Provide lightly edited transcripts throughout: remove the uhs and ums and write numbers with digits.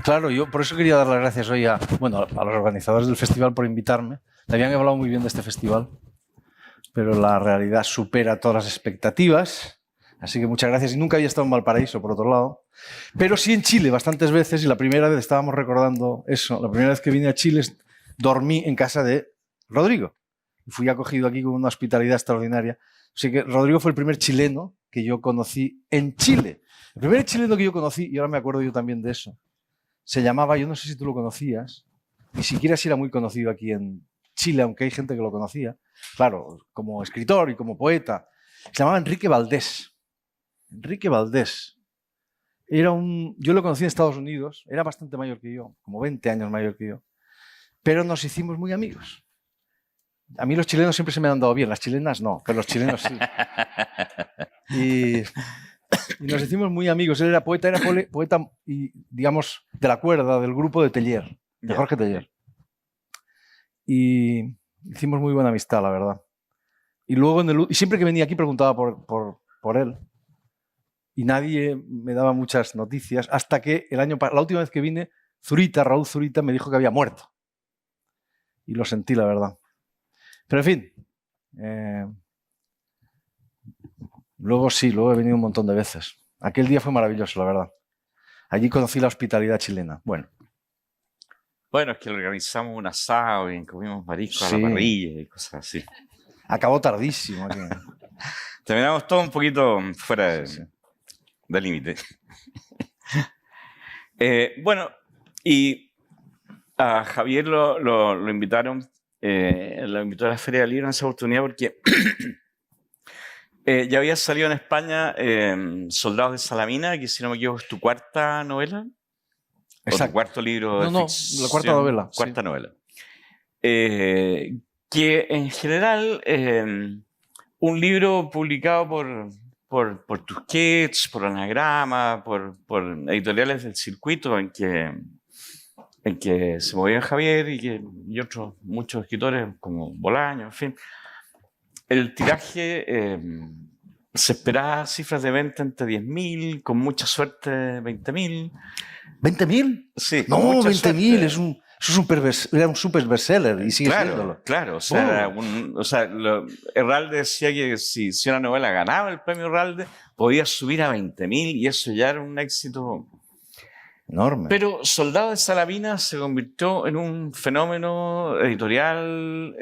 Claro, yo por eso quería dar las gracias hoy a los organizadores del festival por invitarme. Me habían hablado muy bien de este festival, pero la realidad supera todas las expectativas. Así que muchas gracias. Y nunca había estado en Valparaíso, por otro lado. Pero sí en Chile bastantes veces, y la primera vez estábamos recordando eso. La primera vez que vine a Chile dormí en casa de Rodrigo. Y fui acogido aquí con una hospitalidad extraordinaria. Así que Rodrigo fue el primer chileno que yo conocí en Chile. El primer chileno que yo conocí, y ahora me acuerdo yo también de eso, se llamaba, yo no sé si tú lo conocías, ni siquiera si era muy conocido aquí en Chile, aunque hay gente que lo conocía, claro, como escritor y como poeta. Se llamaba Enrique Valdés. Enrique Valdés. Yo lo conocí en Estados Unidos, era bastante mayor que yo, como 20 años mayor que yo, pero nos hicimos muy amigos. A mí los chilenos siempre se me han dado bien, las chilenas no, pero los chilenos sí. Y nos hicimos muy amigos. Él era poeta y, digamos, de la cuerda, del grupo de Teller, de Jorge Teller. Y hicimos muy buena amistad, la verdad. Y luego, y siempre que venía aquí preguntaba por él. Y nadie me daba muchas noticias, hasta que la última vez que vine, Raúl Zurita, me dijo que había muerto. Y lo sentí, la verdad. Pero en fin, luego he venido un montón de veces. Aquel día fue maravilloso, la verdad. Allí conocí la hospitalidad chilena. Bueno, es que organizamos un asado y comimos marisco a la parrilla y cosas así. Acabó tardísimo aquí. Terminamos todo un poquito fuera del límite. Y a Javier lo invitaron, lo invitó a la Feria del Libro en esa oportunidad porque ya había salido en España Soldados de Salamina, que si no me equivoco es tu cuarta novela. Exacto. O tu cuarto libro de ficción. La cuarta novela. Cuarta novela. Que en general, un libro publicado por Tusquets, por Anagrama, por editoriales del circuito en que se movía Javier y otros muchos escritores como Bolaño, en fin. El tiraje se esperaba cifras de venta entre 10.000, con mucha suerte 20.000. ¿20.000? Sí. No, 20.000 era un super bestseller y sigue siéndolo. Claro, o sea, Herralde decía que si una novela ganaba el premio Herralde, podía subir a 20.000 y eso ya era un éxito enorme. Pero Soldado de Salamina se convirtió en un fenómeno editorial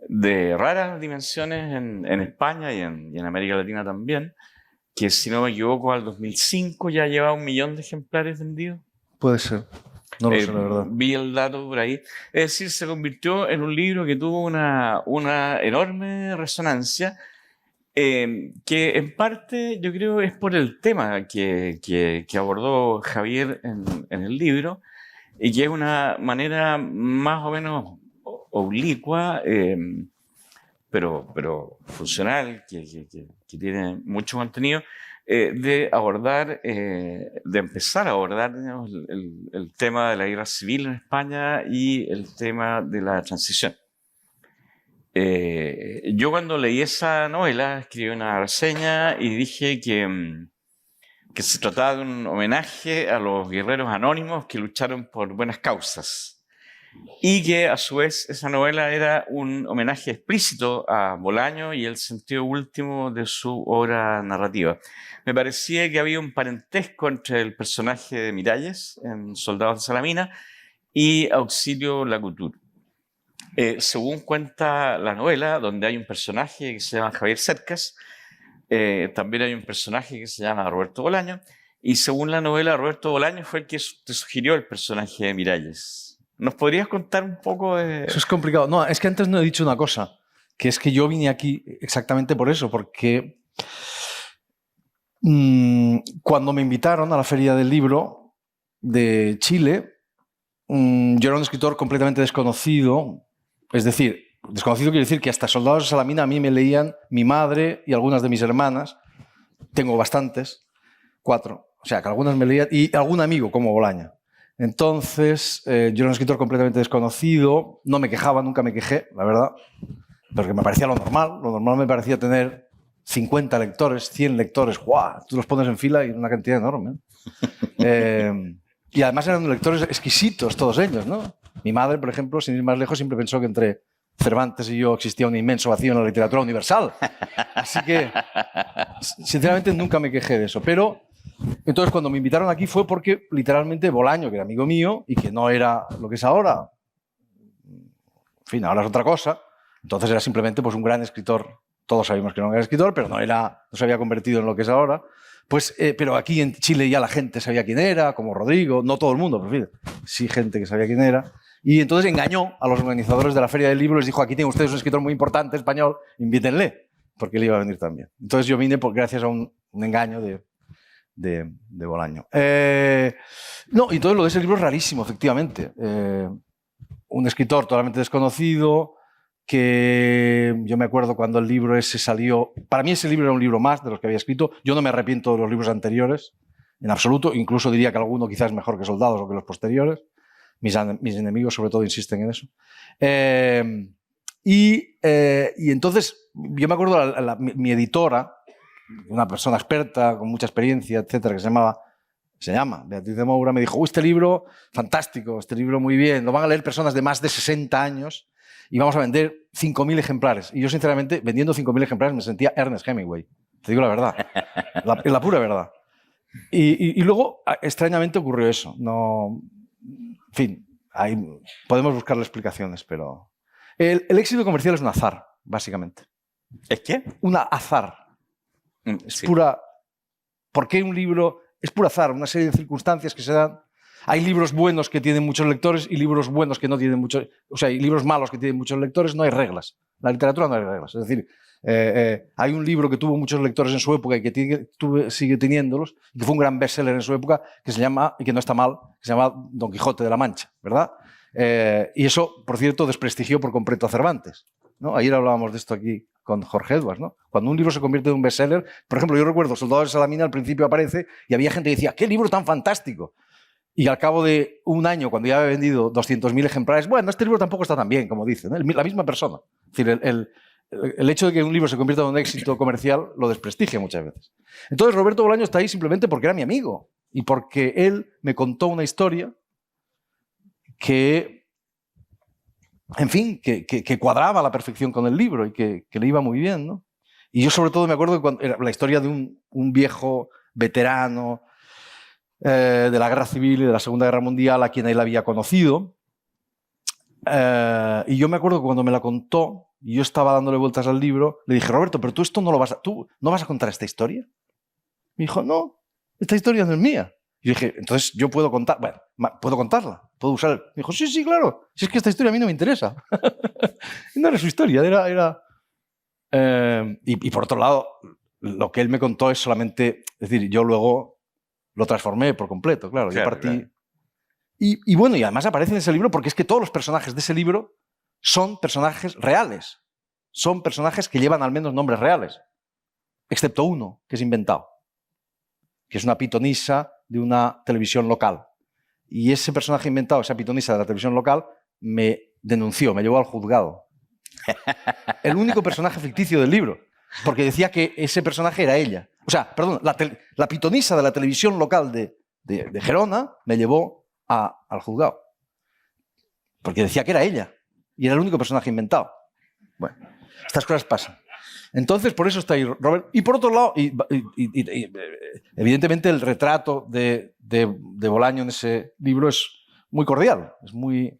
de raras dimensiones en España y en América Latina también, que si no me equivoco al 2005 ya llevaba 1 millón de ejemplares vendidos. Puede ser. No lo sé, la verdad. Vi el dato por ahí. Es decir, se convirtió en un libro que tuvo una enorme resonancia, que en parte yo creo es por el tema que abordó Javier en el libro, y que es una manera más o menos oblicua, pero funcional, que tiene mucho contenido, de empezar a abordar, digamos, el tema de la guerra civil en España y el tema de la transición. Yo cuando leí esa novela escribí una reseña y dije que se trataba de un homenaje a los guerreros anónimos que lucharon por buenas causas, y que a su vez esa novela era un homenaje explícito a Bolaño y el sentido último de su obra narrativa. Me parecía que había un parentesco entre el personaje de Miralles en Soldados de Salamina y Auxilio Lacouture. Según cuenta la novela, donde hay un personaje que se llama Javier Cercas, también hay un personaje que se llama Roberto Bolaño, y según la novela, Roberto Bolaño fue el que te sugirió el personaje de Miralles. ¿Nos podrías contar un poco de...? Eso es complicado. No, es que antes no he dicho una cosa, que es que yo vine aquí exactamente por eso, porque cuando me invitaron a la Feria del Libro de Chile, yo era un escritor completamente desconocido. Es decir, desconocido quiere decir que hasta Soldados de Salamina a mí me leían mi madre y algunas de mis hermanas. Tengo bastantes, 4. O sea, que algunas me leían, y algún amigo como Bolaño. Entonces, yo era un escritor completamente desconocido, no me quejaba, nunca me quejé, la verdad, porque me parecía lo normal. Lo normal me parecía tener 50 lectores, 100 lectores, ¡guau! Tú los pones en fila y una cantidad enorme. Y además eran lectores exquisitos todos ellos, ¿no? Mi madre, por ejemplo, sin ir más lejos, siempre pensó que entre Cervantes y yo existía un inmenso vacío en la literatura universal. Así que, sinceramente, nunca me quejé de eso. Pero, entonces, cuando me invitaron aquí fue porque, literalmente, Bolaño, que era amigo mío y que no era lo que es ahora, en fin, ahora es otra cosa, entonces era simplemente pues, un gran escritor. Todos sabíamos que no era escritor, pero no se había convertido en lo que es ahora. Pues, pero aquí en Chile ya la gente sabía quién era, como Rodrigo, no todo el mundo, pero sí gente que sabía quién era. Y entonces engañó a los organizadores de la Feria del Libro, les dijo, aquí tienen ustedes un escritor muy importante español, invítenle, porque él iba a venir también. Entonces yo vine gracias a un engaño de Bolaño. No, y entonces lo de ese libro es rarísimo, efectivamente. Un escritor totalmente desconocido, que yo me acuerdo cuando el libro ese salió, para mí ese libro era un libro más de los que había escrito, yo no me arrepiento de los libros anteriores, en absoluto, incluso diría que alguno quizás es mejor que Soldados o que los posteriores, mis enemigos sobre todo insisten en eso. Y entonces yo me acuerdo mi editora, una persona experta, con mucha experiencia, etcétera, que se llama Beatriz de Moura, me dijo, este libro, fantástico, este libro muy bien, lo van a leer personas de más de 60 años, y vamos a vender 5.000 ejemplares. Y yo, sinceramente, vendiendo 5.000 ejemplares me sentía Ernest Hemingway. Te digo la verdad. La pura verdad. Y luego, extrañamente, ocurrió eso. No, en fin, podemos buscarle explicaciones, pero... El éxito comercial es un azar, básicamente. ¿Es qué? Un azar. Es Sí. pura... ¿Por qué un libro? Es puro azar, una serie de circunstancias que se dan. Hay libros buenos que tienen muchos lectores y libros buenos que no tienen muchos... O sea, hay libros malos que tienen muchos lectores, no hay reglas. En la literatura no hay reglas. Es decir, hay un libro que tuvo muchos lectores en su época y que sigue teniéndolos, y que fue un gran bestseller en su época, que se llama, y que no está mal, que se llama Don Quijote de la Mancha, ¿verdad? Y eso, por cierto, desprestigió por completo a Cervantes, ¿no? Ayer hablábamos de esto aquí con Jorge Edwards, ¿no? Cuando un libro se convierte en un bestseller, por ejemplo, yo recuerdo Soldados de Salamina, al principio aparece y había gente que decía, ¡qué libro tan fantástico! Y al cabo de un año, cuando ya había vendido 200.000 ejemplares, bueno, este libro tampoco está tan bien, como dicen, ¿eh? La misma persona. Es decir, el hecho de que un libro se convierta en un éxito comercial lo desprestigia muchas veces. Entonces, Roberto Bolaño está ahí simplemente porque era mi amigo y porque él me contó una historia que, en fin, que cuadraba a la perfección con el libro y que le iba muy bien, ¿no? Y yo, sobre todo, me acuerdo que cuando era la historia de un viejo veterano de la Guerra Civil y de la Segunda Guerra Mundial, a quien él había conocido. Y yo me acuerdo que cuando me la contó, y yo estaba dándole vueltas al libro, le dije, Roberto, pero tú no vas a contar esta historia. Me dijo, no, esta historia no es mía. Y yo dije, entonces yo puedo contar, bueno, puedo contarla, puedo usar. Me dijo, sí, claro, si es que esta historia a mí no me interesa. No era su historia, era y por otro lado, lo que él me contó es solamente, es decir, yo luego lo transformé por completo, claro. Yo partí. Claro. Y bueno, y además aparece en ese libro porque es que todos los personajes de ese libro son personajes reales. Son personajes que llevan al menos nombres reales. Excepto uno, que es inventado. Que es una pitonisa de una televisión local. Y ese personaje inventado, esa pitonisa de la televisión local, me denunció, me llevó al juzgado. El único personaje ficticio del libro. Porque decía que ese personaje era ella. O sea, perdón, la pitonisa de la televisión local de Gerona me llevó al juzgado. Porque decía que era ella. Y era el único personaje inventado. Bueno, estas cosas pasan. Entonces, por eso está ahí Robert. Y por otro lado, evidentemente el retrato de Bolaño en ese libro es muy cordial. Es muy,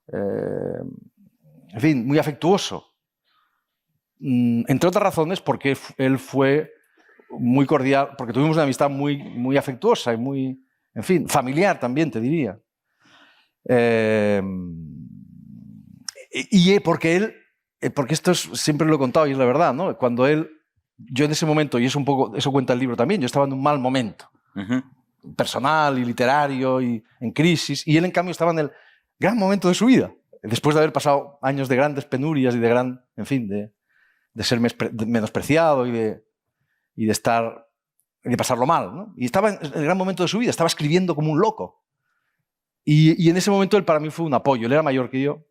en fin, muy afectuoso. Entre otras razones, porque él fue muy cordial, porque tuvimos una amistad muy afectuosa y muy, en fin, familiar también, te diría. Y porque esto siempre lo he contado y es la verdad, ¿no? Cuando yo en ese momento, y es un poco, eso cuenta el libro también, yo estaba en un mal momento, personal y literario y en crisis, y él en cambio estaba en el gran momento de su vida, después de haber pasado años de grandes penurias y de gran, en fin, de ser menospreciado y de pasarlo mal, ¿no? Y estaba en el gran momento de su vida, estaba escribiendo como un loco. Y en ese momento él para mí fue un apoyo. Él era mayor que yo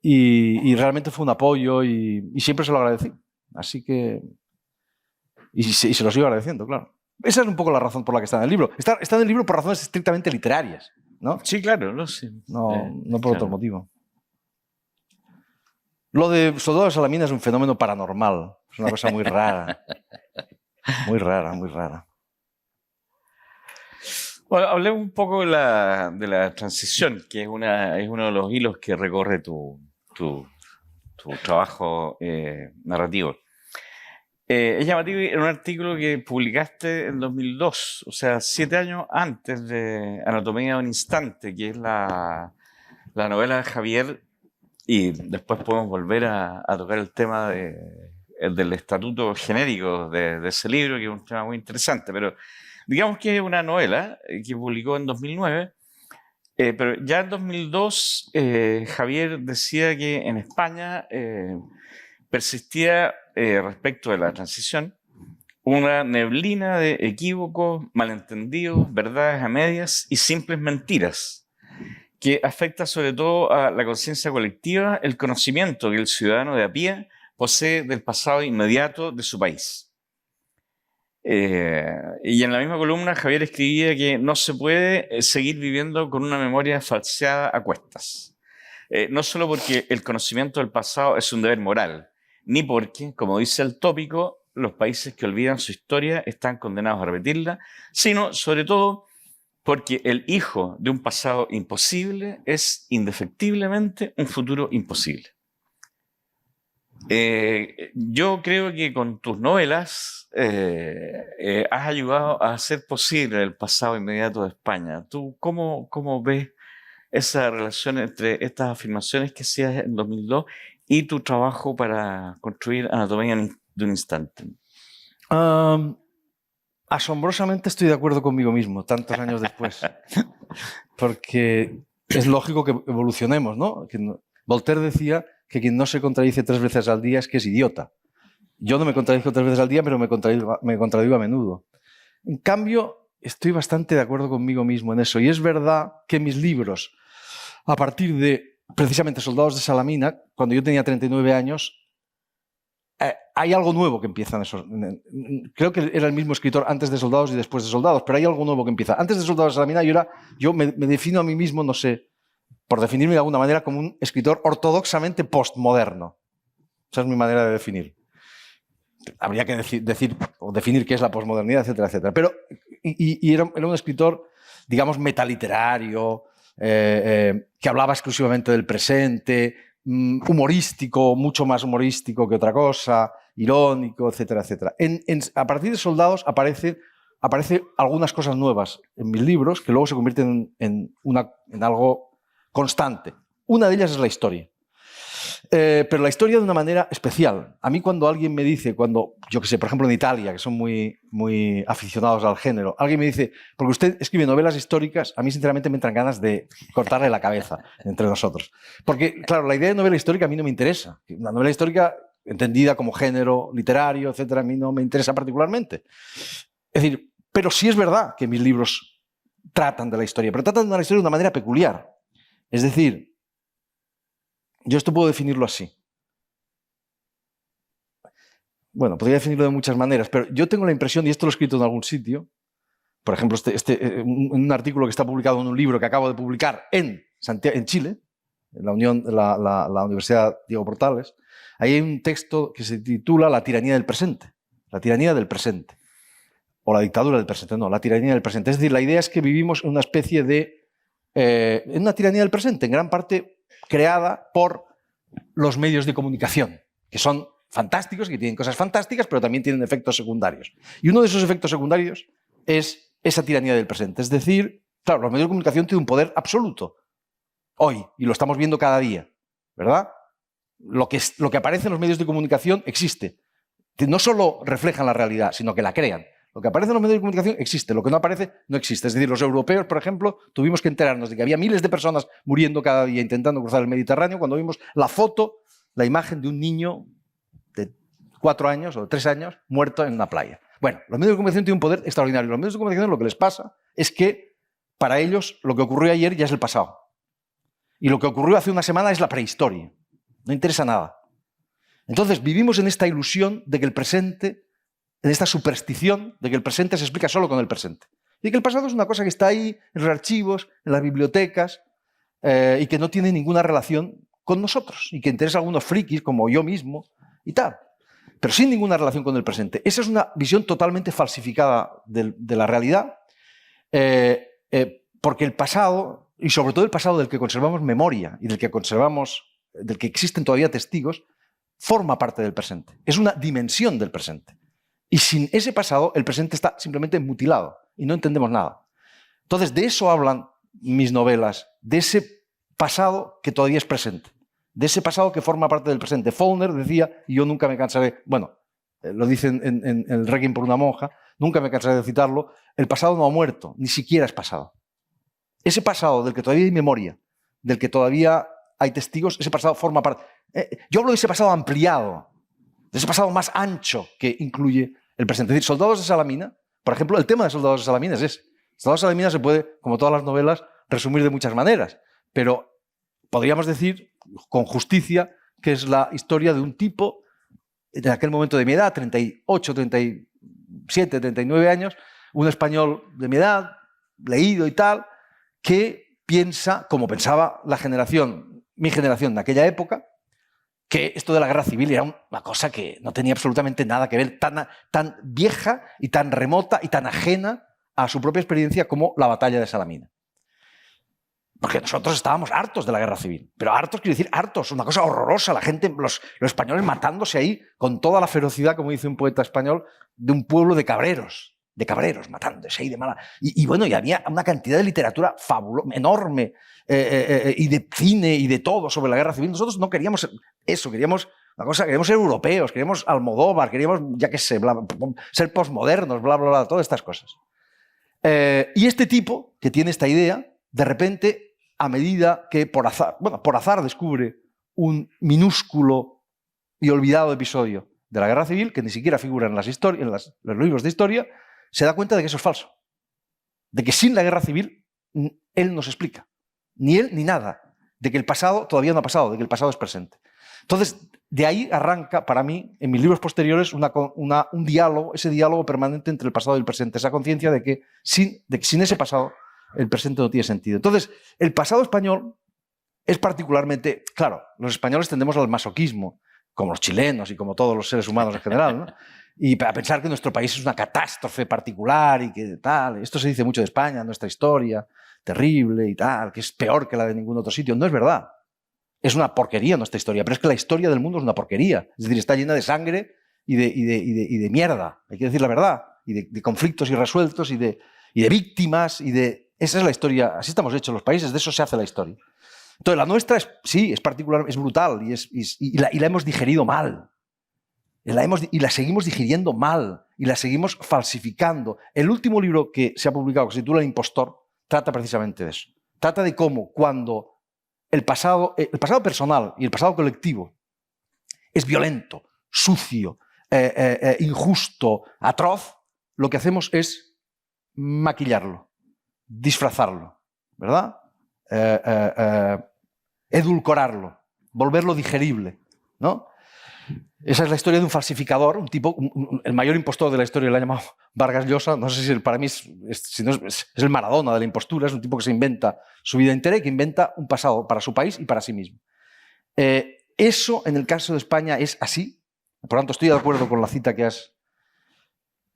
y realmente fue un apoyo y siempre se lo agradecí. Así que... Y se lo sigo agradeciendo, claro. Esa es un poco la razón por la que está en el libro. Está en el libro por razones estrictamente literarias, ¿no? Sí, claro, no sé. No por otro motivo. Lo de Soldados a la mina es un fenómeno paranormal. Es una cosa muy rara. Muy rara, muy rara. Bueno, hablemos un poco de la transición, que es uno de los hilos que recorre tu trabajo narrativo. Es llamativo en un artículo que publicaste en 2002, o sea, 7 años antes de Anatomía de un Instante, que es la novela de Javier, y después podemos volver a tocar el tema del estatuto genérico de ese libro, que es un tema muy interesante, pero digamos que es una novela que publicó en 2009, pero ya en 2002 Javier decía que en España persistía respecto de la transición una neblina de equívocos, malentendidos, verdades a medias y simples mentiras que afecta sobre todo a la conciencia colectiva, el conocimiento que el ciudadano de a pie posee del pasado inmediato de su país. Y en la misma columna Javier escribía que no se puede seguir viviendo con una memoria falseada a cuestas. No solo porque el conocimiento del pasado es un deber moral, ni porque, como dice el tópico, los países que olvidan su historia están condenados a repetirla, sino sobre todo porque el hijo de un pasado imposible es indefectiblemente un futuro imposible. Yo creo que con tus novelas has ayudado a hacer posible el pasado inmediato de España. ¿Tú cómo ves esa relación entre estas afirmaciones que hacías en 2002 y tu trabajo para construir Anatomía de un Instante? Asombrosamente estoy de acuerdo conmigo mismo, tantos años después. Porque es lógico que evolucionemos, ¿no? Voltaire decía que quien no se contradice 3 veces al día es que es idiota. Yo no me contradigo 3 veces al día, pero me contradigo a menudo. En cambio, estoy bastante de acuerdo conmigo mismo en eso. Y es verdad que mis libros, a partir de precisamente Soldados de Salamina, cuando yo tenía 39 años, hay algo nuevo que empieza en eso. Creo que era el mismo escritor antes de Soldados y después de Soldados, pero hay algo nuevo que empieza. Antes de Soldados de Salamina yo me defino a mí mismo, no sé, por definirme de alguna manera, como un escritor ortodoxamente postmoderno. Esa es mi manera de definir. Habría que decir o definir qué es la posmodernidad, etcétera, etcétera. Pero era un escritor, digamos, metaliterario, que hablaba exclusivamente del presente, humorístico, mucho más humorístico que otra cosa, irónico, etcétera, etcétera. A partir de Soldados aparecen algunas cosas nuevas en mis libros que luego se convierten en algo constante. Una de ellas es la historia. Pero la historia de una manera especial. A mí cuando alguien me dice, yo que sé, por ejemplo en Italia, que son muy, muy aficionados al género, alguien me dice, porque usted escribe novelas históricas, a mí sinceramente me entran ganas de cortarle la cabeza entre nosotros. Porque, claro, la idea de novela histórica a mí no me interesa. La novela histórica, entendida como género literario, etcétera, a mí no me interesa particularmente. Es decir, pero sí es verdad que mis libros tratan de la historia, pero tratan de la historia de una manera peculiar. Es decir, yo esto puedo definirlo así. Bueno, podría definirlo de muchas maneras, pero yo tengo la impresión, y esto lo he escrito en algún sitio, por ejemplo, un artículo que está publicado en un libro que acabo de publicar en Chile, en la Universidad Diego Portales. Ahí hay un texto que se titula La tiranía del presente. La tiranía del presente. O la dictadura del presente, no, la tiranía del presente. Es decir, la idea es que vivimos en una especie de en una tiranía del presente, en gran parte creada por los medios de comunicación, que son fantásticos, que tienen cosas fantásticas, pero también tienen efectos secundarios. Y uno de esos efectos secundarios es esa tiranía del presente. Es decir, claro, los medios de comunicación tienen un poder absoluto hoy, y lo estamos viendo cada día, ¿verdad? Lo que aparece en los medios de comunicación existe. No solo reflejan la realidad, sino que la crean. Lo que aparece en los medios de comunicación existe, lo que no aparece no existe. Es decir, los europeos, por ejemplo, tuvimos que enterarnos de que había miles de personas muriendo cada día intentando cruzar el Mediterráneo cuando vimos la imagen de un niño de 4 años o 3 años muerto en una playa. Bueno, los medios de comunicación tienen un poder extraordinario. Los medios de comunicación lo que les pasa es que para ellos lo que ocurrió ayer ya es el pasado. Y lo que ocurrió hace una semana es la prehistoria. No interesa nada. Entonces vivimos en esta ilusión de que el presente en esta superstición de que el presente se explica solo con el presente. Y que el pasado es una cosa que está ahí en los archivos, en las bibliotecas, y que no tiene ninguna relación con nosotros, y que interesa a algunos frikis, como yo mismo, y tal. Pero sin ninguna relación con el presente. Esa es una visión totalmente falsificada de la realidad, porque el pasado, y sobre todo el pasado del que conservamos memoria y del que existen todavía testigos, forma parte del presente. Es una dimensión del presente. Y sin ese pasado, el presente está simplemente mutilado y no entendemos nada. Entonces, de eso hablan mis novelas, de ese pasado que todavía es presente, de ese pasado que forma parte del presente. Faulkner decía, y yo nunca me cansaré, bueno, lo dice en el Requiem por una monja, nunca me cansaré de citarlo, el pasado no ha muerto, ni siquiera es pasado. Ese pasado del que todavía hay memoria, del que todavía hay testigos, ese pasado forma parte. Yo hablo de ese pasado ampliado, de ese pasado más ancho que incluye el presente. Es decir, Soldados de Salamina, por ejemplo, el tema de Soldados de Salamina es ese. Soldados de Salamina se puede, como todas las novelas, resumir de muchas maneras, pero podríamos decir con justicia que es la historia de un tipo en aquel momento de mi edad, 38, 37, 39 años, un español de mi edad, leído y tal, que piensa, como pensaba mi generación de aquella época, que esto de la guerra civil era una cosa que no tenía absolutamente nada que ver, tan vieja y tan remota y tan ajena a su propia experiencia como la batalla de Salamina. Porque nosotros estábamos hartos de la guerra civil, pero hartos quiere decir hartos, una cosa horrorosa, la gente, los españoles matándose ahí con toda la ferocidad, como dice un poeta español, de un pueblo de cabreros matándose ahí de mala. Y bueno, y había una cantidad de literatura fabulosa, enorme, y de cine y de todo sobre la guerra civil. Nosotros no queríamos eso, queríamos una cosa, queríamos ser europeos, queríamos Almodóvar, queríamos, ya que sé, ser posmodernos, bla, bla, bla, todas estas cosas. Y este tipo, que tiene esta idea, de repente, a medida que por azar descubre un minúsculo y olvidado episodio de la guerra civil, que ni siquiera figura en los libros de historia, se da cuenta de que eso es falso. De que sin la guerra civil, él no se explica. Ni él ni nada. De que el pasado todavía no ha pasado, de que el pasado es presente. Entonces, de ahí arranca, para mí, en mis libros posteriores, un diálogo, ese diálogo permanente entre el pasado y el presente. Esa conciencia de que sin ese pasado, el presente no tiene sentido. Entonces, el pasado español es particularmente... Claro, los españoles tendemos al masoquismo, como los chilenos y como todos los seres humanos en general, ¿no? Y a pensar que nuestro país es una catástrofe particular y que tal. Esto se dice mucho de España, nuestra historia terrible y tal, que es peor que la de ningún otro sitio. No es verdad. Es una porquería nuestra historia, pero es que la historia del mundo es una porquería. Es decir, está llena de sangre y de mierda, hay que decir la verdad, y de conflictos irresueltos y de víctimas y de... Esa es la historia, así estamos hechos los países, de eso se hace la historia. Entonces, la nuestra es particular, es brutal y la hemos digerido mal. Y la seguimos digiriendo mal y la seguimos falsificando. El último libro que se ha publicado, que se titula El impostor, trata precisamente de eso. Trata de cómo cuando el pasado personal y el pasado colectivo es violento, sucio, injusto, atroz, lo que hacemos es maquillarlo, disfrazarlo, ¿verdad? Edulcorarlo, volverlo digerible, ¿no? Esa es la historia de un falsificador, un tipo, el mayor impostor de la historia, lo ha llamado Vargas Llosa. No sé si para mí es el Maradona de la impostura. Es un tipo que se inventa su vida entera y que inventa un pasado para su país y para sí mismo. Eso, en el caso de España, es así. Por lo tanto, estoy de acuerdo con la cita que has...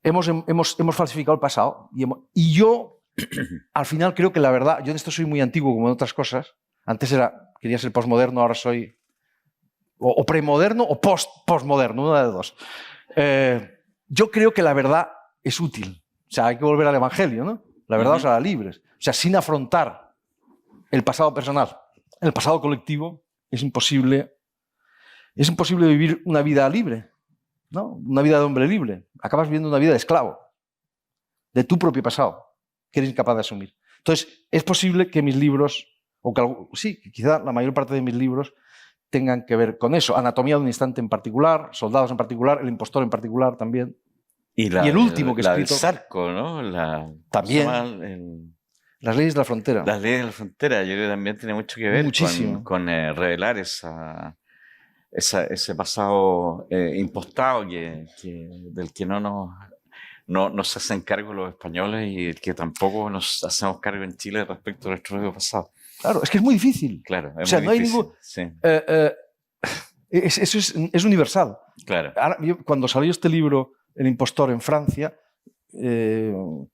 Hemos falsificado el pasado y yo, al final, creo que la verdad... Yo en esto soy muy antiguo, como en otras cosas. Antes quería ser posmoderno, ahora soy... o premoderno o postmoderno, una de dos. Yo creo que la verdad es útil. O sea, hay que volver al Evangelio, ¿no? La verdad os hará libres. O sea, sin afrontar el pasado personal, el pasado colectivo, es imposible vivir una vida libre, ¿no? Una vida de hombre libre. Acabas viviendo una vida de esclavo, de tu propio pasado, que eres incapaz de asumir. Entonces, es posible que mis libros, quizá la mayor parte de mis libros, tengan que ver con eso. Anatomía de un instante en particular, Soldados en particular, El impostor en particular también. Y el último que he escrito... La del Zarco, ¿no? También. Las leyes de la frontera. Las leyes de la frontera, yo creo que también tiene mucho que ver con revelar esa ese pasado impostado del que no se hacen cargo los españoles y del que tampoco nos hacemos cargo en Chile respecto a nuestro pasado. Claro, es que es muy difícil. Claro, es o sea, muy no hay difícil. ningún... Sí. Eso es universal. Claro. Ahora, cuando salió este libro, El impostor, en Francia, en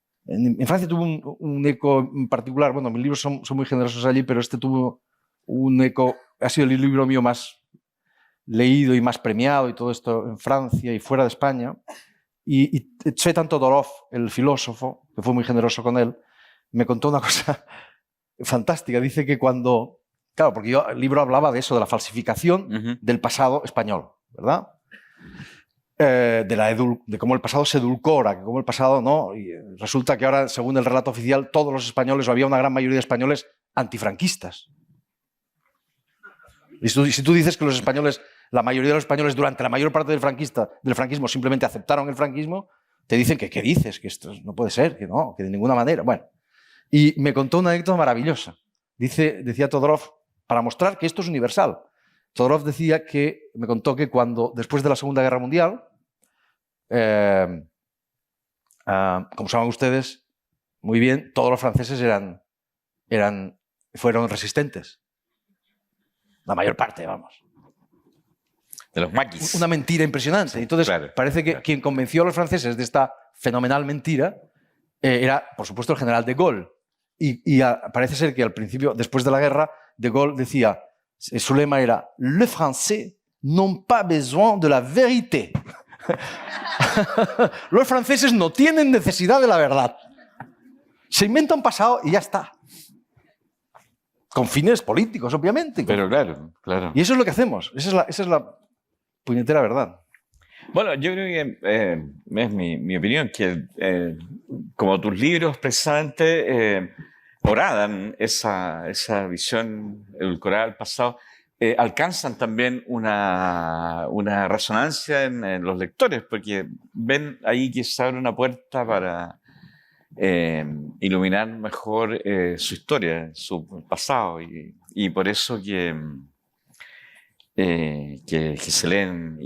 Francia tuvo un eco en particular. Bueno, mis libros son muy generosos allí, pero este tuvo un eco, ha sido el libro mío más leído y más premiado y todo esto en Francia y fuera de España. Y Tsvetan Todorov, el filósofo, que fue muy generoso con él, me contó una cosa fantástica. Dice que cuando... Claro, porque el libro hablaba de eso, de la falsificación del pasado español, ¿verdad? De cómo el pasado se edulcora, que cómo el pasado no. Y resulta que ahora, según el relato oficial, todos los españoles, o había una gran mayoría de españoles antifranquistas. Y si tú dices que los españoles, la mayoría de los españoles durante la mayor parte del franquismo simplemente aceptaron el franquismo, te dicen que ¿qué dices? Que esto no puede ser, que no, que de ninguna manera. Bueno, y me contó una anécdota maravillosa. Decía Todorov, para mostrar que esto es universal. Todorov me contó que después de la Segunda Guerra Mundial, como saben ustedes muy bien, todos los franceses fueron resistentes. La mayor parte, vamos. De los maquis. Una mentira impresionante. Entonces, claro, parece que quien convenció a los franceses de esta fenomenal mentira era, por supuesto, el general de Gaulle. Y parece ser que al principio, después de la guerra, de Gaulle decía, su lema era «Les Français n'ont pas besoin de la vérité». Los franceses no tienen necesidad de la verdad. Se inventa un pasado y ya está. Con fines políticos, obviamente. Pero claro, claro. Y eso es lo que hacemos. Esa es la puñetera verdad. Bueno, yo creo que es mi opinión, que como tus libros precisamente horadan esa visión edulcorada del pasado, alcanzan también una resonancia en los lectores, porque ven ahí que se abre una puerta para iluminar mejor su historia, su pasado, y por eso que se leen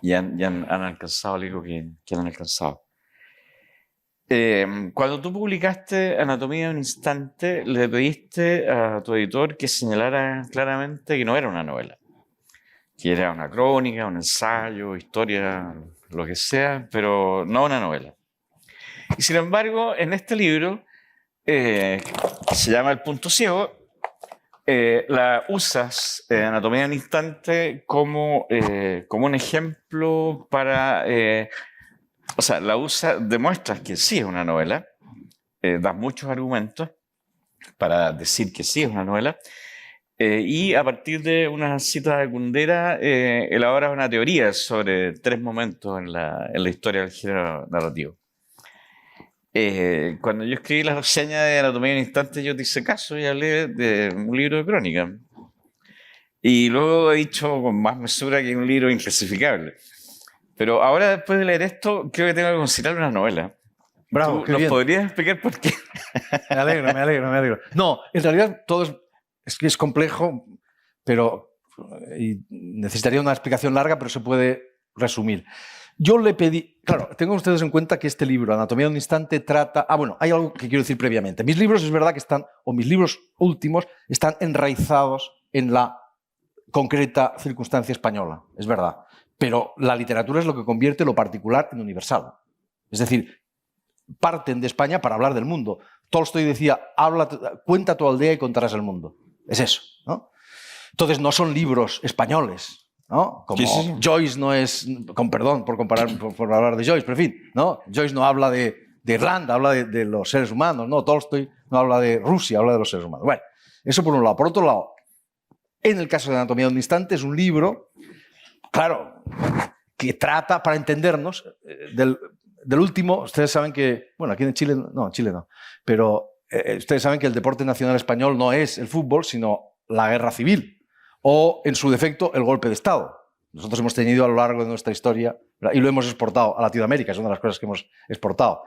y han alcanzado algo que han alcanzado. Cuando tú publicaste Anatomía de un instante, le pediste a tu editor que señalara claramente que no era una novela, que era una crónica, un ensayo, historia, lo que sea, pero no una novela. Y sin embargo, en este libro, que se llama El punto ciego, la usas, Anatomía de un instante, como un ejemplo para... o sea, demuestras que sí es una novela, das muchos argumentos para decir que sí es una novela, y a partir de una cita de Kundera elaboras una teoría sobre 3 momentos en la historia del género narrativo. Cuando yo escribí la reseña de Anatomía de un instante, yo te hice caso y hablé de un libro de crónica. Y luego he dicho con más mesura que es un libro inclasificable. Pero ahora, después de leer esto, creo que tengo que considerar una novela. Bravo, ¿Nos podrías explicar por qué? Me alegro. No, en realidad todo es complejo, pero y necesitaría una explicación larga, pero se puede resumir. Yo le pedí... Claro, tengan ustedes en cuenta que este libro, Anatomía de un instante, trata... bueno, hay algo que quiero decir previamente. Mis libros, es verdad que mis libros últimos, están enraizados en la concreta circunstancia española, es verdad. Pero la literatura es lo que convierte lo particular en universal. Es decir, parten de España para hablar del mundo. Tolstoy decía, cuenta tu aldea y contarás el mundo. Es eso, ¿no? Entonces no son libros españoles, ¿no? Como sí. Joyce no es, con perdón por hablar de Joyce, pero en fin, ¿no? Joyce no habla de Irlanda, habla de los seres humanos, ¿no? Tolstoy no habla de Rusia, habla de los seres humanos. Bueno, eso por un lado. Por otro lado, en el caso de Anatomía de un instante, es un libro, claro, que trata, para entendernos, del último. Ustedes saben que, bueno, aquí en Chile no, pero ustedes saben que el deporte nacional español no es el fútbol, sino la guerra civil, o en su defecto el golpe de Estado. Nosotros hemos tenido a lo largo de nuestra historia, ¿verdad? Y lo hemos exportado a Latinoamérica, es una de las cosas que hemos exportado,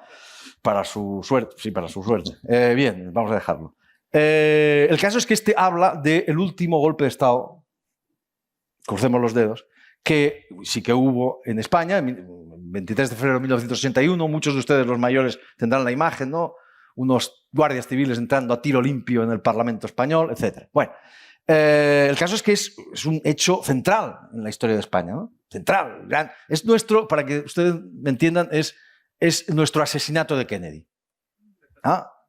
para su suerte. Sí, para su suerte. Bien, vamos a dejarlo. El caso es que habla del último golpe de Estado crucemos los dedos, que sí que hubo en España, el 23 de febrero de 1981, muchos de ustedes los mayores tendrán la imagen, ¿no? Unos guardias civiles entrando a tiro limpio en el Parlamento español, etc. Bueno, el caso es que es un hecho central en la historia de España, ¿no? Central, gran. Es nuestro, para que ustedes me entiendan, es nuestro asesinato de Kennedy.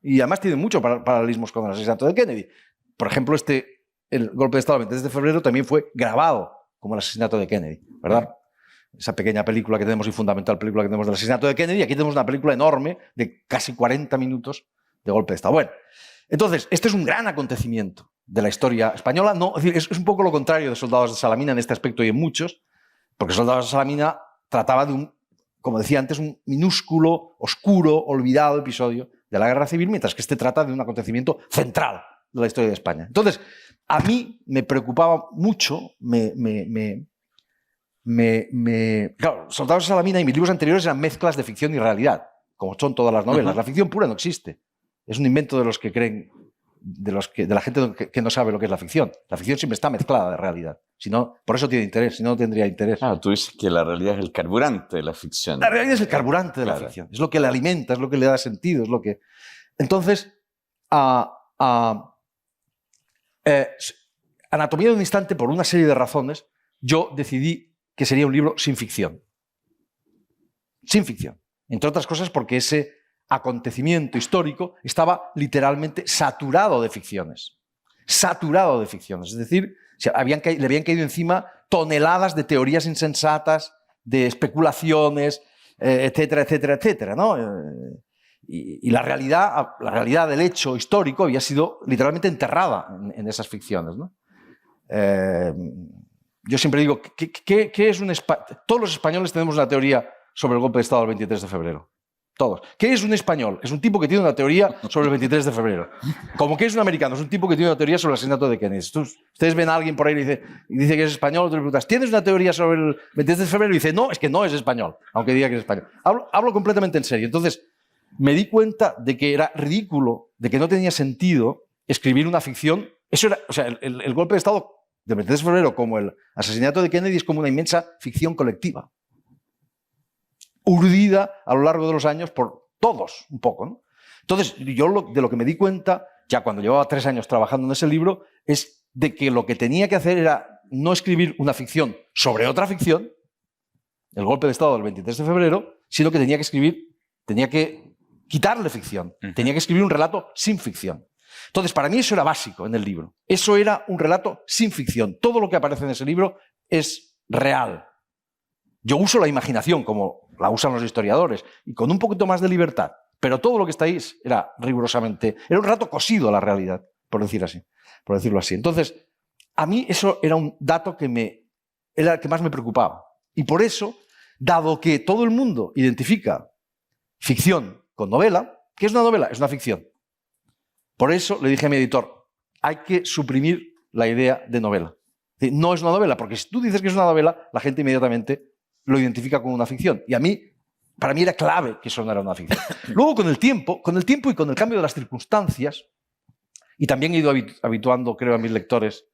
Y además tiene mucho paralelismos con el asesinato de Kennedy. Por ejemplo, el golpe de Estado del 23 de febrero también fue grabado como el asesinato de Kennedy, ¿verdad? Esa pequeña película que tenemos y fundamental película que tenemos del asesinato de Kennedy, aquí tenemos una película enorme de casi 40 minutos de golpe de Estado. Bueno, entonces, este es un gran acontecimiento de la historia española. No, es un poco lo contrario de Soldados de Salamina en este aspecto y en muchos, porque Soldados de Salamina trataba de como decía antes, un minúsculo, oscuro, olvidado episodio de la Guerra Civil, mientras que este trata de un acontecimiento central de la historia de España. Entonces, a mí me preocupaba mucho, claro, Soldados de Salamina y mis libros anteriores eran mezclas de ficción y realidad, como son todas las novelas. La ficción pura no existe. Es un invento de los que creen, de la gente que no sabe lo que es la ficción. La ficción siempre está mezclada de realidad. Si no, por eso tiene interés, si no, no tendría interés. Claro, tú dices que la realidad es el carburante de la ficción. La realidad es el carburante de la ficción. Es lo que le alimenta, es lo que le da sentido, es lo que... Entonces, Anatomía de un instante, por una serie de razones, yo decidí que sería un libro sin ficción. Sin ficción. Entre otras cosas porque ese acontecimiento histórico estaba literalmente saturado de ficciones. Saturado de ficciones. Es decir, le habían caído encima toneladas de teorías insensatas, de especulaciones, etcétera, etcétera, etcétera, ¿no? Y la realidad del hecho histórico había sido literalmente enterrada en esas ficciones, ¿no? Yo siempre digo, ¿qué es un español? Todos los españoles tenemos una teoría sobre el golpe de Estado del 23 de febrero. Todos. ¿Qué es un español? Es un tipo que tiene una teoría sobre el 23 de febrero. Como que es un americano, es un tipo que tiene una teoría sobre el asesinato de Kennedy. Ustedes ven a alguien por ahí y dice que es español, tú le preguntas, ¿tienes una teoría sobre el 23 de febrero? Y dice, no, es que no es español, aunque diga que es español. Hablo completamente en serio. Entonces, me di cuenta de que era ridículo, de que no tenía sentido escribir una ficción. Eso era, o sea, el golpe de Estado del 23 de febrero, como el asesinato de Kennedy, es como una inmensa ficción colectiva, urdida a lo largo de los años por todos, un poco, ¿no? Entonces, yo de lo que me di cuenta, ya cuando llevaba 3 años trabajando en ese libro, es de que lo que tenía que hacer era no escribir una ficción sobre otra ficción, el golpe de Estado del 23 de febrero, sino que tenía que quitarle ficción, tenía que escribir un relato sin ficción. Entonces, para mí eso era básico en el libro. Eso era un relato sin ficción. Todo lo que aparece en ese libro es real. Yo uso la imaginación como la usan los historiadores y con un poquito más de libertad, pero todo lo que está ahí era rigurosamente, era un relato cosido a la realidad, por decirlo así. Entonces, a mí eso era un dato que era el que más me preocupaba. Y por eso, dado que todo el mundo identifica ficción con novela, ¿qué es una novela? Es una ficción. Por eso le dije a mi editor, hay que suprimir la idea de novela. No es una novela, porque si tú dices que es una novela, la gente inmediatamente lo identifica como una ficción. Y para mí era clave que eso no era una ficción. Luego, con el tiempo y con el cambio de las circunstancias, y también he ido habituando, creo, a mis lectores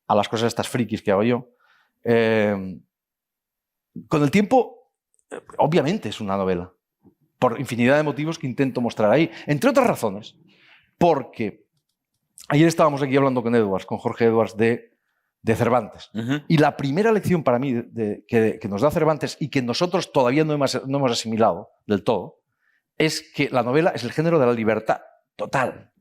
a las cosas estas frikis que hago yo, con el tiempo, obviamente es una novela, por infinidad de motivos que intento mostrar ahí. Entre otras razones, porque ayer estábamos aquí hablando con Jorge Edwards, de Cervantes. Y la primera lección para mí que nos da Cervantes y que nosotros todavía no hemos asimilado del todo, es que la novela es el género de la libertad total.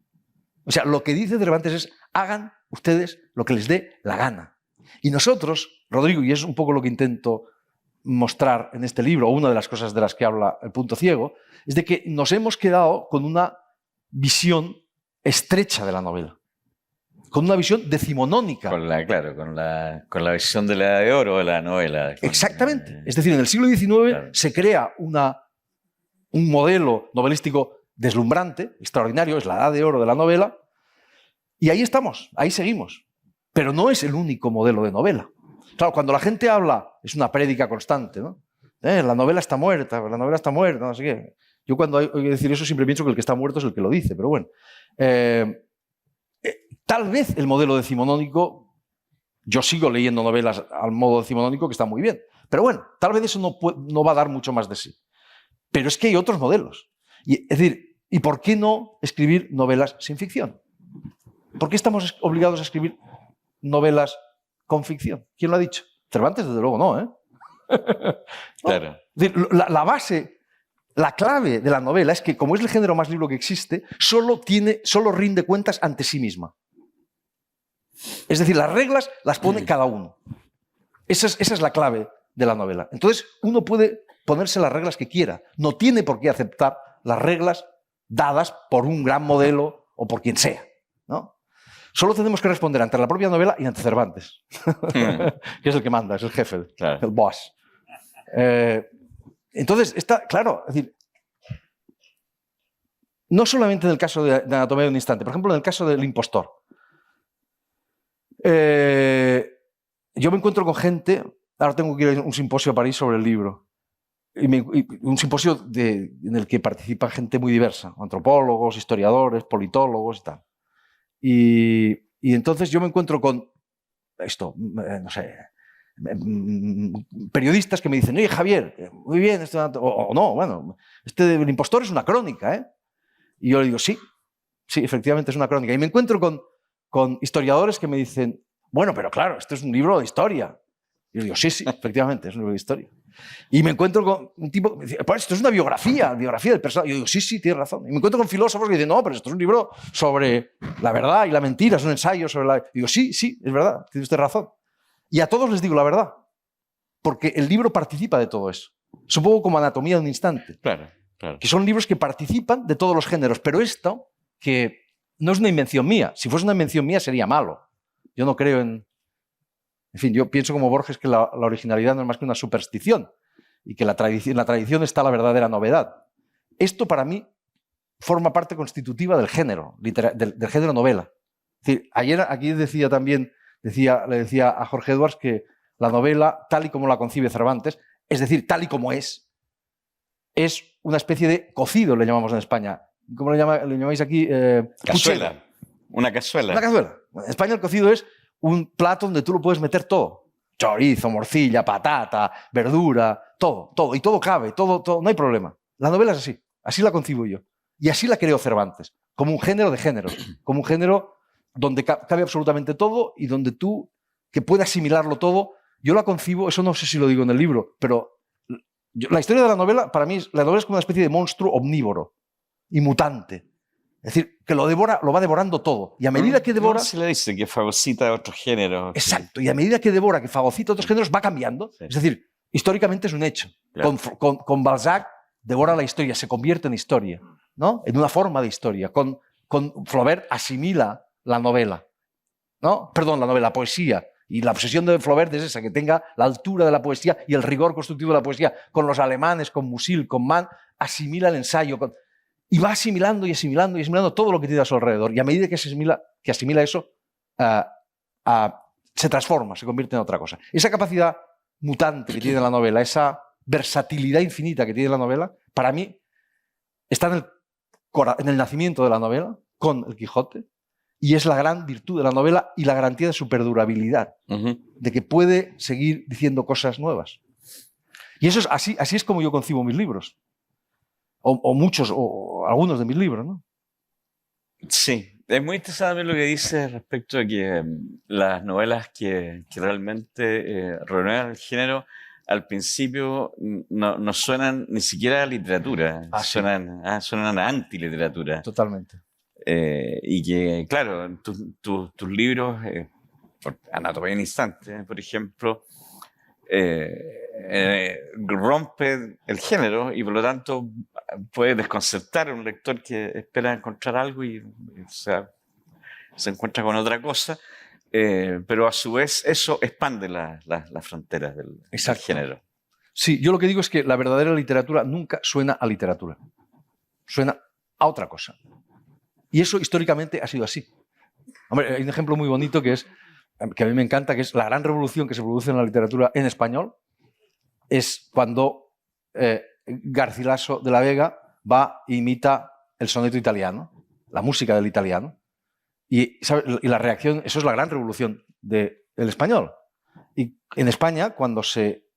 O sea, lo que dice Cervantes es, hagan ustedes lo que les dé la gana. Y nosotros, Rodrigo, y es un poco lo que intento mostrar en este libro, o una de las cosas de las que habla El punto ciego, es de que nos hemos quedado con una visión estrecha de la novela, con una visión decimonónica. Con la visión de la Edad de Oro de la novela. Exactamente. Es decir, en el siglo XIX se crea un modelo novelístico deslumbrante, extraordinario, es la Edad de Oro de la novela, y ahí estamos, ahí seguimos. Pero no es el único modelo de novela. Claro, cuando la gente habla, es una prédica constante, ¿no? La novela está muerta, no sé qué. Yo cuando oigo decir eso siempre pienso que el que está muerto es el que lo dice, pero bueno. Tal vez el modelo decimonónico Yo sigo leyendo novelas al modo decimonónico que está muy bien. Pero bueno, tal vez eso no va a dar mucho más de sí. Pero es que hay otros modelos. Es decir, ¿y por qué no escribir novelas sin ficción? ¿Por qué estamos obligados a escribir novelas con ficción? ¿Quién lo ha dicho? Cervantes, desde luego, no, ¿eh? Claro. Es decir, la base, la clave de la novela es que, como es el género más libre que existe, solo rinde cuentas ante sí misma. Es decir, las reglas las pone cada uno. Esa es la clave de la novela. Entonces, uno puede ponerse las reglas que quiera. No tiene por qué aceptar las reglas dadas por un gran modelo o por quien sea, ¿no? Solo tenemos que responder ante la propia novela y ante Cervantes, que es el que manda, es el jefe, Claro. el boss. Entonces, está claro, es decir, no solamente en el caso de Anatomía de un instante, por ejemplo, en el caso del impostor. Yo me encuentro con gente, ahora tengo que ir a un simposio a París sobre el libro, un simposio en el que participa gente muy diversa, antropólogos, historiadores, politólogos y tal. Y entonces yo me encuentro con esto, no sé, periodistas que me dicen, oye, Javier, muy bien, o no, bueno, el impostor es una crónica, ¿eh? Y yo le digo, sí, efectivamente es una crónica. Y me encuentro con historiadores que me dicen, bueno, pero claro, esto es un libro de historia. Y yo digo, sí, efectivamente, es un libro de historia. Y me encuentro con un tipo que me dice, pues esto es una biografía del personaje. Y yo digo, sí, tienes razón. Y me encuentro con filósofos que dicen, no, pero esto es un libro sobre la verdad y la mentira, es un ensayo sobre la... Y digo, sí, es verdad, tiene usted razón. Y a todos les digo la verdad, porque el libro participa de todo eso. Es un poco como Anatomía de un instante. Claro. Que son libros que participan de todos los géneros, pero esto, que no es una invención mía. Si fuese una invención mía sería malo. Yo no creo en... En fin, yo pienso como Borges que la originalidad no es más que una superstición y que en la tradición está la verdadera novedad. Esto para mí forma parte constitutiva del género, del género novela. Es decir, ayer aquí le decía a Jorge Edwards que la novela, tal y como la concibe Cervantes, es decir, tal y como es una especie de cocido, le llamamos en España. ¿Cómo le llamáis aquí? Cazuela. Una cazuela. Una cazuela. En España el cocido es un plato donde tú lo puedes meter todo. Chorizo, morcilla, patata, verdura, todo. Y todo cabe, todo, no hay problema. La novela es así. Así la concibo yo. Y así la creó Cervantes. Como un género de géneros. Como un género donde cabe absolutamente todo y donde tú, que puede asimilarlo todo, yo la concibo, eso no sé si lo digo en el libro, pero la historia de la novela, para mí, la novela es como una especie de monstruo omnívoro y mutante. Es decir, que lo va devorando todo. Y a medida que devora... No se le dice que fagocita otro género. Exacto. Y a medida que devora, que fagocita otros géneros, va cambiando. Sí. Es decir, históricamente es un hecho. Claro. Con Balzac devora la historia, se convierte en historia, ¿no? En una forma de historia. Con Flaubert asimila la novela, ¿no? Perdón, la poesía. Y la obsesión de Flaubert es esa, que tenga la altura de la poesía y el rigor constructivo de la poesía. Con los alemanes, con Musil, con Mann, asimila el ensayo. Y va asimilando y asimilando y asimilando todo lo que tiene a su alrededor. Y a medida que asimila eso, se transforma, se convierte en otra cosa. Esa capacidad mutante que tiene la novela, esa versatilidad infinita que tiene la novela, para mí está en el nacimiento de la novela, con el Quijote, y es la gran virtud de la novela y la garantía de su perdurabilidad, de que puede seguir diciendo cosas nuevas. Y eso es así es como yo concibo mis libros. O algunos de mis libros, ¿no? Sí, es muy interesante lo que dices respecto a que las novelas que realmente renuevan el género al principio no suenan ni siquiera a literatura, suenan a antiliteratura. Totalmente. Y que, claro, tus libros, Anatomía de un instante, por ejemplo, rompe el género y por lo tanto puede desconcertar a un lector que espera encontrar algo y se encuentra con otra cosa, pero a su vez eso expande las fronteras del género. Sí, yo lo que digo es que la verdadera literatura nunca suena a literatura, suena a otra cosa. Y eso históricamente ha sido así. Hombre, hay un ejemplo muy bonito que a mí me encanta, que es la gran revolución que se produce en la literatura en español, es cuando Garcilaso de la Vega va e imita el soneto italiano, la música del italiano, y la reacción, eso es la gran revolución de el español. Y en España, cuando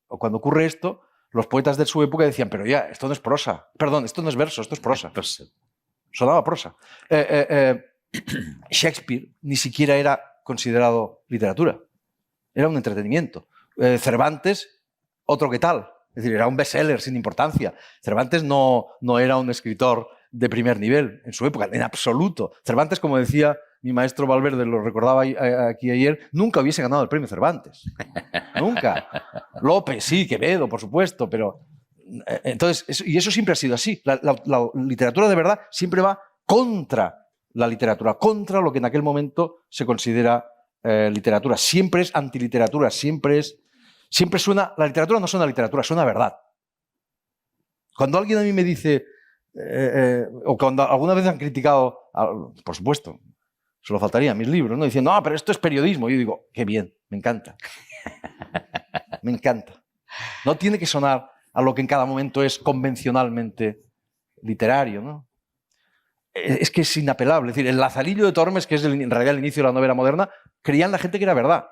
ocurre esto, los poetas de su época decían, pero ya, esto no es prosa. Perdón, esto no es verso, esto es prosa. Sonaba prosa. Shakespeare ni siquiera era considerado literatura. Era un entretenimiento. Cervantes, otro que tal. Es decir, era un bestseller sin importancia. Cervantes no era un escritor de primer nivel en su época, en absoluto. Cervantes, como decía mi maestro Valverde, lo recordaba aquí ayer, nunca hubiese ganado el premio Cervantes. Nunca. López, sí, Quevedo, por supuesto, pero... Entonces, y eso siempre ha sido así. La literatura de verdad siempre va contra la literatura, contra lo que en aquel momento se considera literatura. Siempre es antiliteratura, siempre suena... La literatura no suena a literatura, suena a verdad. Cuando alguien a mí me dice... o cuando alguna vez han criticado, por supuesto, solo faltaría mis libros, ¿no? Diciendo, no, pero esto es periodismo. Yo digo, qué bien, me encanta. Me encanta. No tiene que sonar a lo que en cada momento es convencionalmente literario, ¿no? Es que es inapelable. Es decir, el Lazarillo de Tormes, que es en realidad el inicio de la novela moderna, creían la gente que era verdad.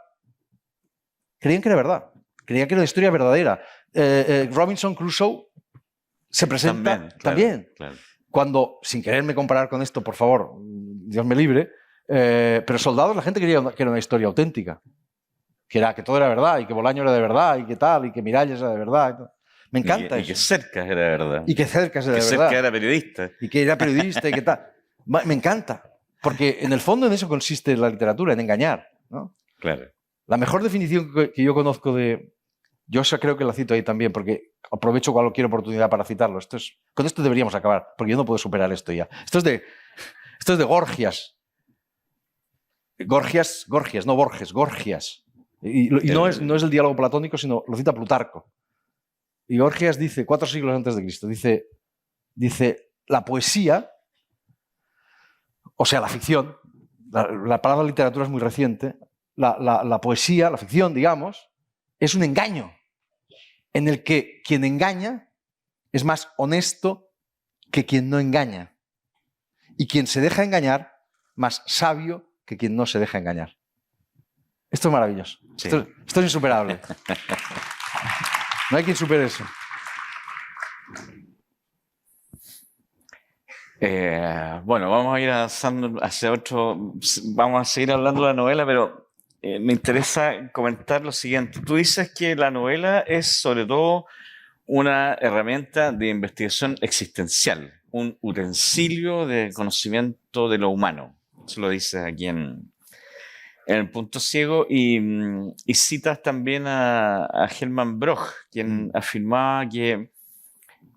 Creían que era verdad. Creían que era una historia verdadera. Robinson Crusoe se presenta también. Claro. Cuando, sin quererme comparar con esto, por favor, Dios me libre, pero Soldados la gente creía que era una historia auténtica. Que todo era verdad, y que Bolaño era de verdad, y que tal, y que Miralles era de verdad. Me encanta eso. Y que Cercas era de verdad. Y que Cercas era de verdad. Cercas era periodista. Y que era periodista y que tal. Me encanta. Porque en el fondo en eso consiste la literatura, en engañar, ¿no? Claro. La mejor definición que yo conozco de... Yo creo que la cito ahí también, porque aprovecho cualquier oportunidad para citarlo. Con esto deberíamos acabar, porque yo no puedo superar esto ya. Esto es de Gorgias. Gorgias, no Borges, Gorgias. Y no es el diálogo platónico, sino lo cita Plutarco. Y Gorgias dice, 4 siglos antes de Cristo, dice la poesía, o sea, la ficción, la palabra literatura es muy reciente, la poesía, la ficción, digamos, es un engaño en el que quien engaña es más honesto que quien no engaña. Y quien se deja engañar, más sabio que quien no se deja engañar. Esto es maravilloso. Sí. Esto es insuperable. No hay quien supere eso. Bueno, vamos a ir avanzando hacia otro... Vamos a seguir hablando de la novela, pero me interesa comentar lo siguiente. Tú dices que la novela es sobre todo una herramienta de investigación existencial, un utensilio de conocimiento de lo humano. Eso lo dices aquí en El Punto Ciego, y citas también a Hermann Broch, quien afirmaba que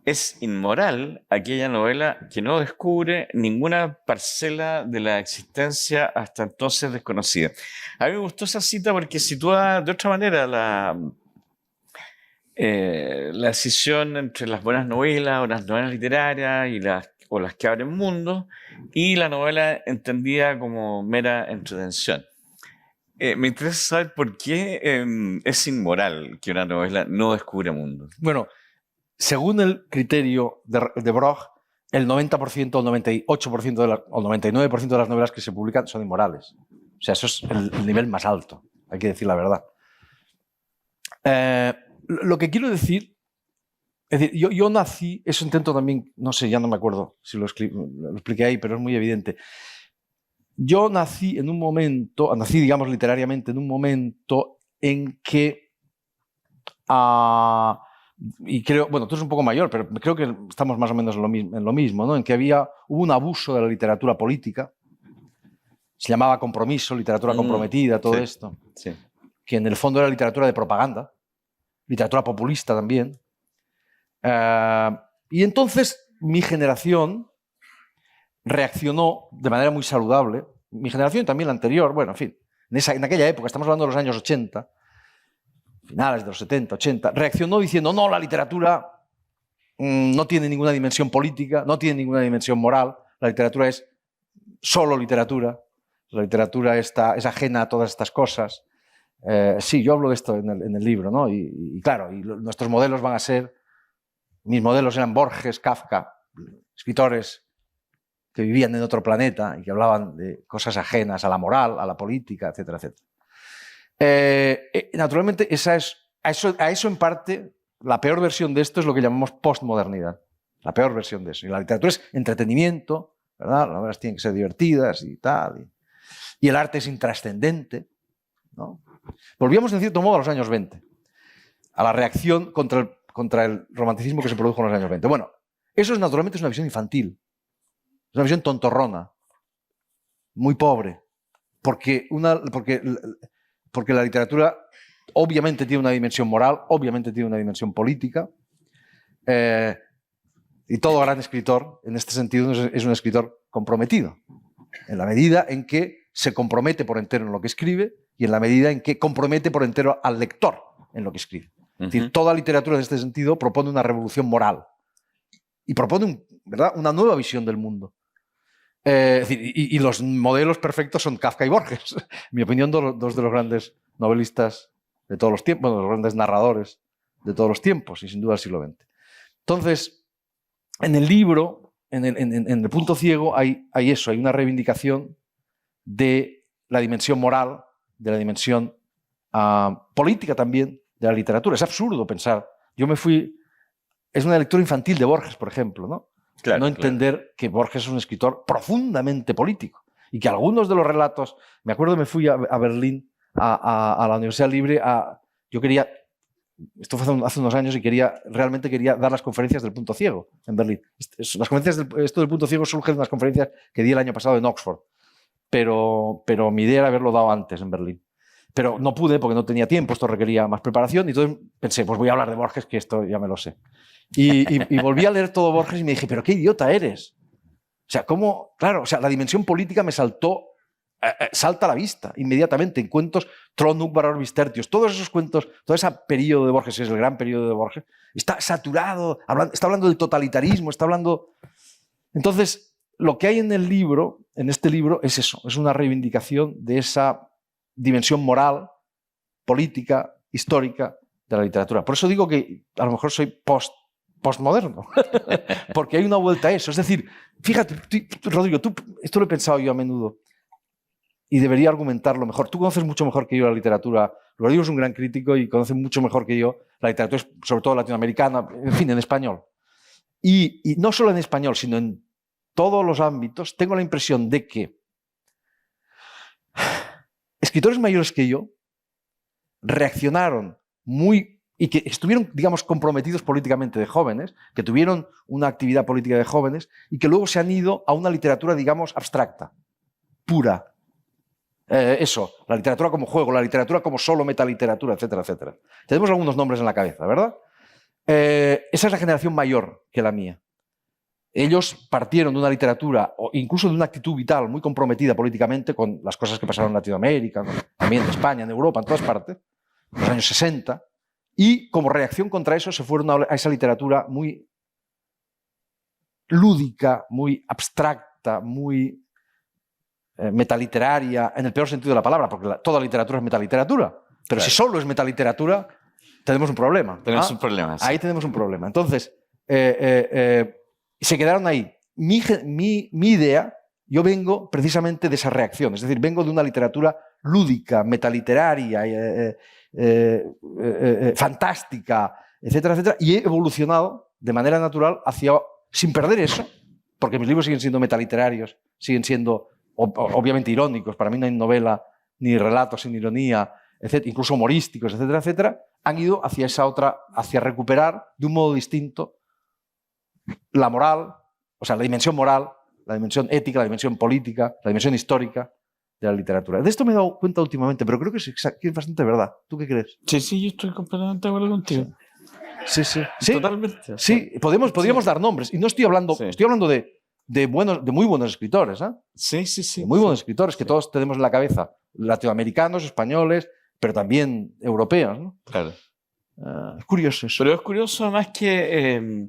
es inmoral aquella novela que no descubre ninguna parcela de la existencia hasta entonces desconocida. A mí me gustó esa cita porque sitúa de otra manera la decisión entre las buenas novelas o las novelas literarias o las que abren mundo y la novela entendida como mera entretención. Me interesa saber por qué es inmoral que una novela no descubra mundo. Bueno, según el criterio de Broch, el 90% o el 98% o el 99% de las novelas que se publican son inmorales. O sea, eso es el nivel más alto, hay que decir la verdad. Lo que quiero decir, es decir, yo nací, eso intento también, no sé, ya no me acuerdo si lo expliqué ahí, pero es muy evidente. Yo nací en un momento, digamos literariamente, en un momento en que, y creo, bueno, tú eres un poco mayor, pero creo que estamos más o menos en lo mismo, ¿no? En que hubo un abuso de la literatura política, se llamaba compromiso, literatura comprometida, todo sí, esto, sí. Que en el fondo era literatura de propaganda, literatura populista también. Y entonces mi generación reaccionó de manera muy saludable, mi generación y también la anterior, bueno, en fin, en aquella época, estamos hablando de los años 80, finales de los 70, 80, reaccionó diciendo, no, la literatura no tiene ninguna dimensión política, no tiene ninguna dimensión moral, la literatura es solo literatura, la literatura es ajena a todas estas cosas. Sí, yo hablo de esto en el libro, ¿no? Y claro, nuestros modelos van a ser, mis modelos eran Borges, Kafka, escritores que vivían en otro planeta y que hablaban de cosas ajenas a la moral, a la política, etcétera, etcétera. Naturalmente, a eso en parte, la peor versión de esto es lo que llamamos postmodernidad. La peor versión de eso. Y la literatura es entretenimiento, ¿verdad? Las novelas tienen que ser divertidas y tal. Y el arte es intrascendente, ¿no? Volvíamos, en cierto modo, a los años 20, a la reacción contra el romanticismo que se produjo en los años 20. Bueno, eso naturalmente es una visión infantil, es una visión tontorrona, muy pobre, porque la literatura obviamente tiene una dimensión moral, obviamente tiene una dimensión política, y todo gran escritor, en este sentido, es un escritor comprometido, en la medida en que se compromete por entero en lo que escribe y en la medida en que compromete por entero al lector en lo que escribe. Es decir, toda literatura en este sentido propone una revolución moral y propone ¿verdad? Una nueva visión del mundo. Es decir, y los modelos perfectos son Kafka y Borges. En mi opinión, dos de los grandes novelistas de todos los tiempos, los grandes narradores de todos los tiempos y sin duda del siglo XX. Entonces, en el libro, en el punto ciego, hay eso, hay una reivindicación de la dimensión moral, de la dimensión política también de la literatura. Es absurdo pensar. Yo me fui... Es una lectura infantil de Borges, por ejemplo, ¿no? Claro, No entender que Borges es un escritor profundamente político y que algunos de los relatos... Me acuerdo que me fui a Berlín, a la Universidad Libre, yo quería... Esto fue hace unos años y realmente quería dar las conferencias del punto ciego en Berlín. Esto del punto ciego surge de unas conferencias que di el año pasado en Oxford, pero mi idea era haberlo dado antes en Berlín. Pero no pude porque no tenía tiempo, esto requería más preparación y entonces pensé, pues voy a hablar de Borges, que esto ya me lo sé. Y volví a leer todo Borges y me dije, pero qué idiota eres. O sea, ¿cómo? Claro, o sea, la dimensión política me salta a la vista inmediatamente en cuentos Tronuk, Orbis Tertius, todos esos cuentos, todo ese periodo de Borges, que es el gran periodo de Borges, está saturado, está hablando del totalitarismo, está hablando... Entonces, lo que hay en el libro, en este libro, es eso, es una reivindicación de esa dimensión moral, política, histórica de la literatura. Por eso digo que a lo mejor soy postmoderno, porque hay una vuelta a eso. Es decir, fíjate, Rodrigo, esto lo he pensado yo a menudo y debería argumentarlo mejor. Tú conoces mucho mejor que yo la literatura. Rodrigo es un gran crítico y conoce mucho mejor que yo la literatura, sobre todo latinoamericana, en fin, en español. Y no solo en español, sino en todos los ámbitos, tengo la impresión de que escritores mayores que yo reaccionaron y que estuvieron, digamos, comprometidos políticamente de jóvenes, que tuvieron una actividad política de jóvenes y que luego se han ido a una literatura, digamos, abstracta, pura. Eso, la literatura como juego, la literatura como solo metaliteratura, etcétera, etcétera. Tenemos algunos nombres en la cabeza, ¿verdad? Esa es la generación mayor que la mía. Ellos partieron de una literatura, o incluso de una actitud vital muy comprometida políticamente con las cosas que pasaron en Latinoamérica, también en España, en Europa, en todas partes, en los años 60, y como reacción contra eso se fueron a esa literatura muy lúdica, muy abstracta, muy metaliteraria, en el peor sentido de la palabra, porque toda literatura es metaliteratura, pero claro, si solo es metaliteratura, tenemos un problema. Tenemos un problema. Sí. Ahí tenemos un problema. Entonces, se quedaron ahí. Mi idea, yo vengo precisamente de esa reacción, es decir, vengo de una literatura lúdica, metaliteraria, fantástica, etcétera, etcétera, y he evolucionado de manera natural sin perder eso, porque mis libros siguen siendo metaliterarios, siguen siendo obviamente irónicos, para mí no hay novela ni relatos sin ironía, etcétera, incluso humorísticos, etcétera, etcétera, han ido hacia esa otra, hacia recuperar de un modo distinto la moral, o sea, la dimensión moral, la dimensión ética, la dimensión política, la dimensión histórica de la literatura. De esto me he dado cuenta últimamente, pero creo que es bastante verdad. ¿Tú qué crees? Sí, yo estoy completamente de acuerdo contigo. Sí. Totalmente. Sí, podríamos dar nombres. Y no estoy hablando, estoy hablando de muy buenos escritores. Sí. De muy buenos escritores que todos tenemos en la cabeza. Latinoamericanos, españoles, pero también europeos, ¿no? Claro. Es curioso eso. Pero es curioso además que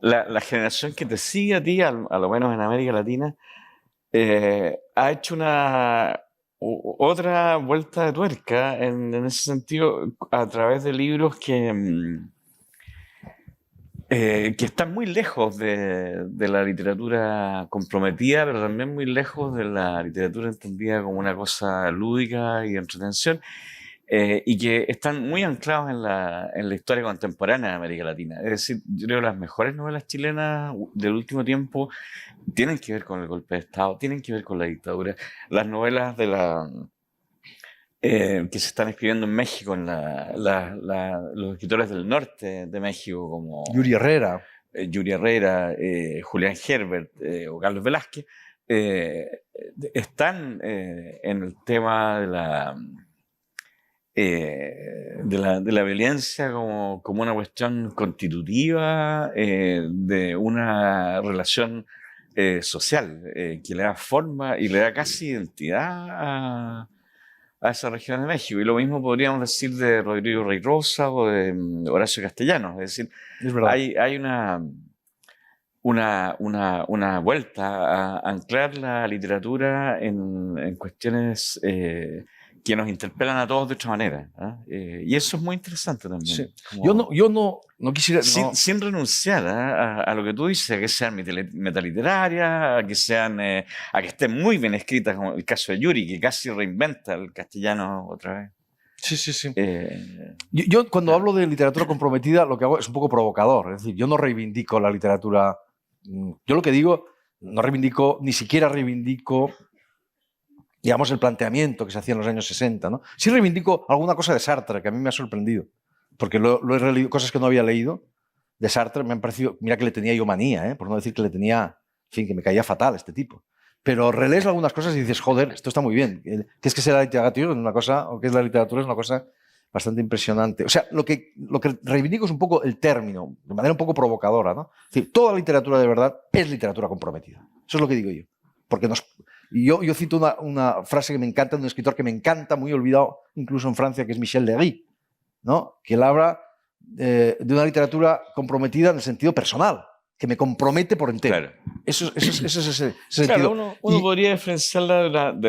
la generación que te sigue a ti, a lo menos en América Latina, ha hecho otra vuelta de tuerca en ese sentido a través de libros que están muy lejos de la literatura comprometida, pero también muy lejos de la literatura entendida como una cosa lúdica y de entretención. y que están muy anclados en la historia contemporánea de América Latina. Es decir, yo creo que las mejores novelas chilenas del último tiempo tienen que ver con el golpe de Estado, tienen que ver con la dictadura. Las novelas que se están escribiendo en México, los escritores del norte de México, como Yuri Herrera. Yuri Herrera, Julián Herbert o Carlos Velázquez, están en el tema de la violencia como una cuestión constitutiva de una relación social que le da forma y le da casi identidad a esa región de México. Y lo mismo podríamos decir de Rodrigo Rey Rosa o de Horacio Castellanos. Es decir, Es verdad. hay una vuelta a anclar la literatura en cuestiones que nos interpelan a todos de otra manera. Y eso es muy interesante también. Sí. Yo no quisiera... Sin renunciar a lo que tú dices, a que sean metaliterarias, a que estén muy bien escritas, como el caso de Yuri, que casi reinventa el castellano otra vez. Sí. Yo cuando hablo de literatura comprometida, lo que hago es un poco provocador. Es decir, yo no reivindico la literatura... Yo lo que digo, no reivindico, ni siquiera reivindico, digamos, el planteamiento que se hacía en los años 60, ¿no? Sí reivindico alguna cosa de Sartre, que a mí me ha sorprendido, porque lo he releído, cosas que no había leído de Sartre, me han parecido, mira que le tenía yo manía, por no decir que le tenía, en fin, que me caía fatal este tipo. Pero relees algunas cosas y dices, joder, esto está muy bien. ¿Qué es que sea la literatura? Una cosa, o qué es la literatura, es una cosa bastante impresionante. O sea, lo que reivindico es un poco el término, de manera un poco provocadora, ¿no? Es decir, toda literatura de verdad es literatura comprometida. Eso es lo que digo yo. Porque yo cito una frase que me encanta de un escritor que me encanta, muy olvidado incluso en Francia, que es Michel Léry, ¿no? Que él habla de una literatura comprometida en el sentido personal, que me compromete por entero. Claro. Eso es ese sentido. Claro, uno podría diferenciarla de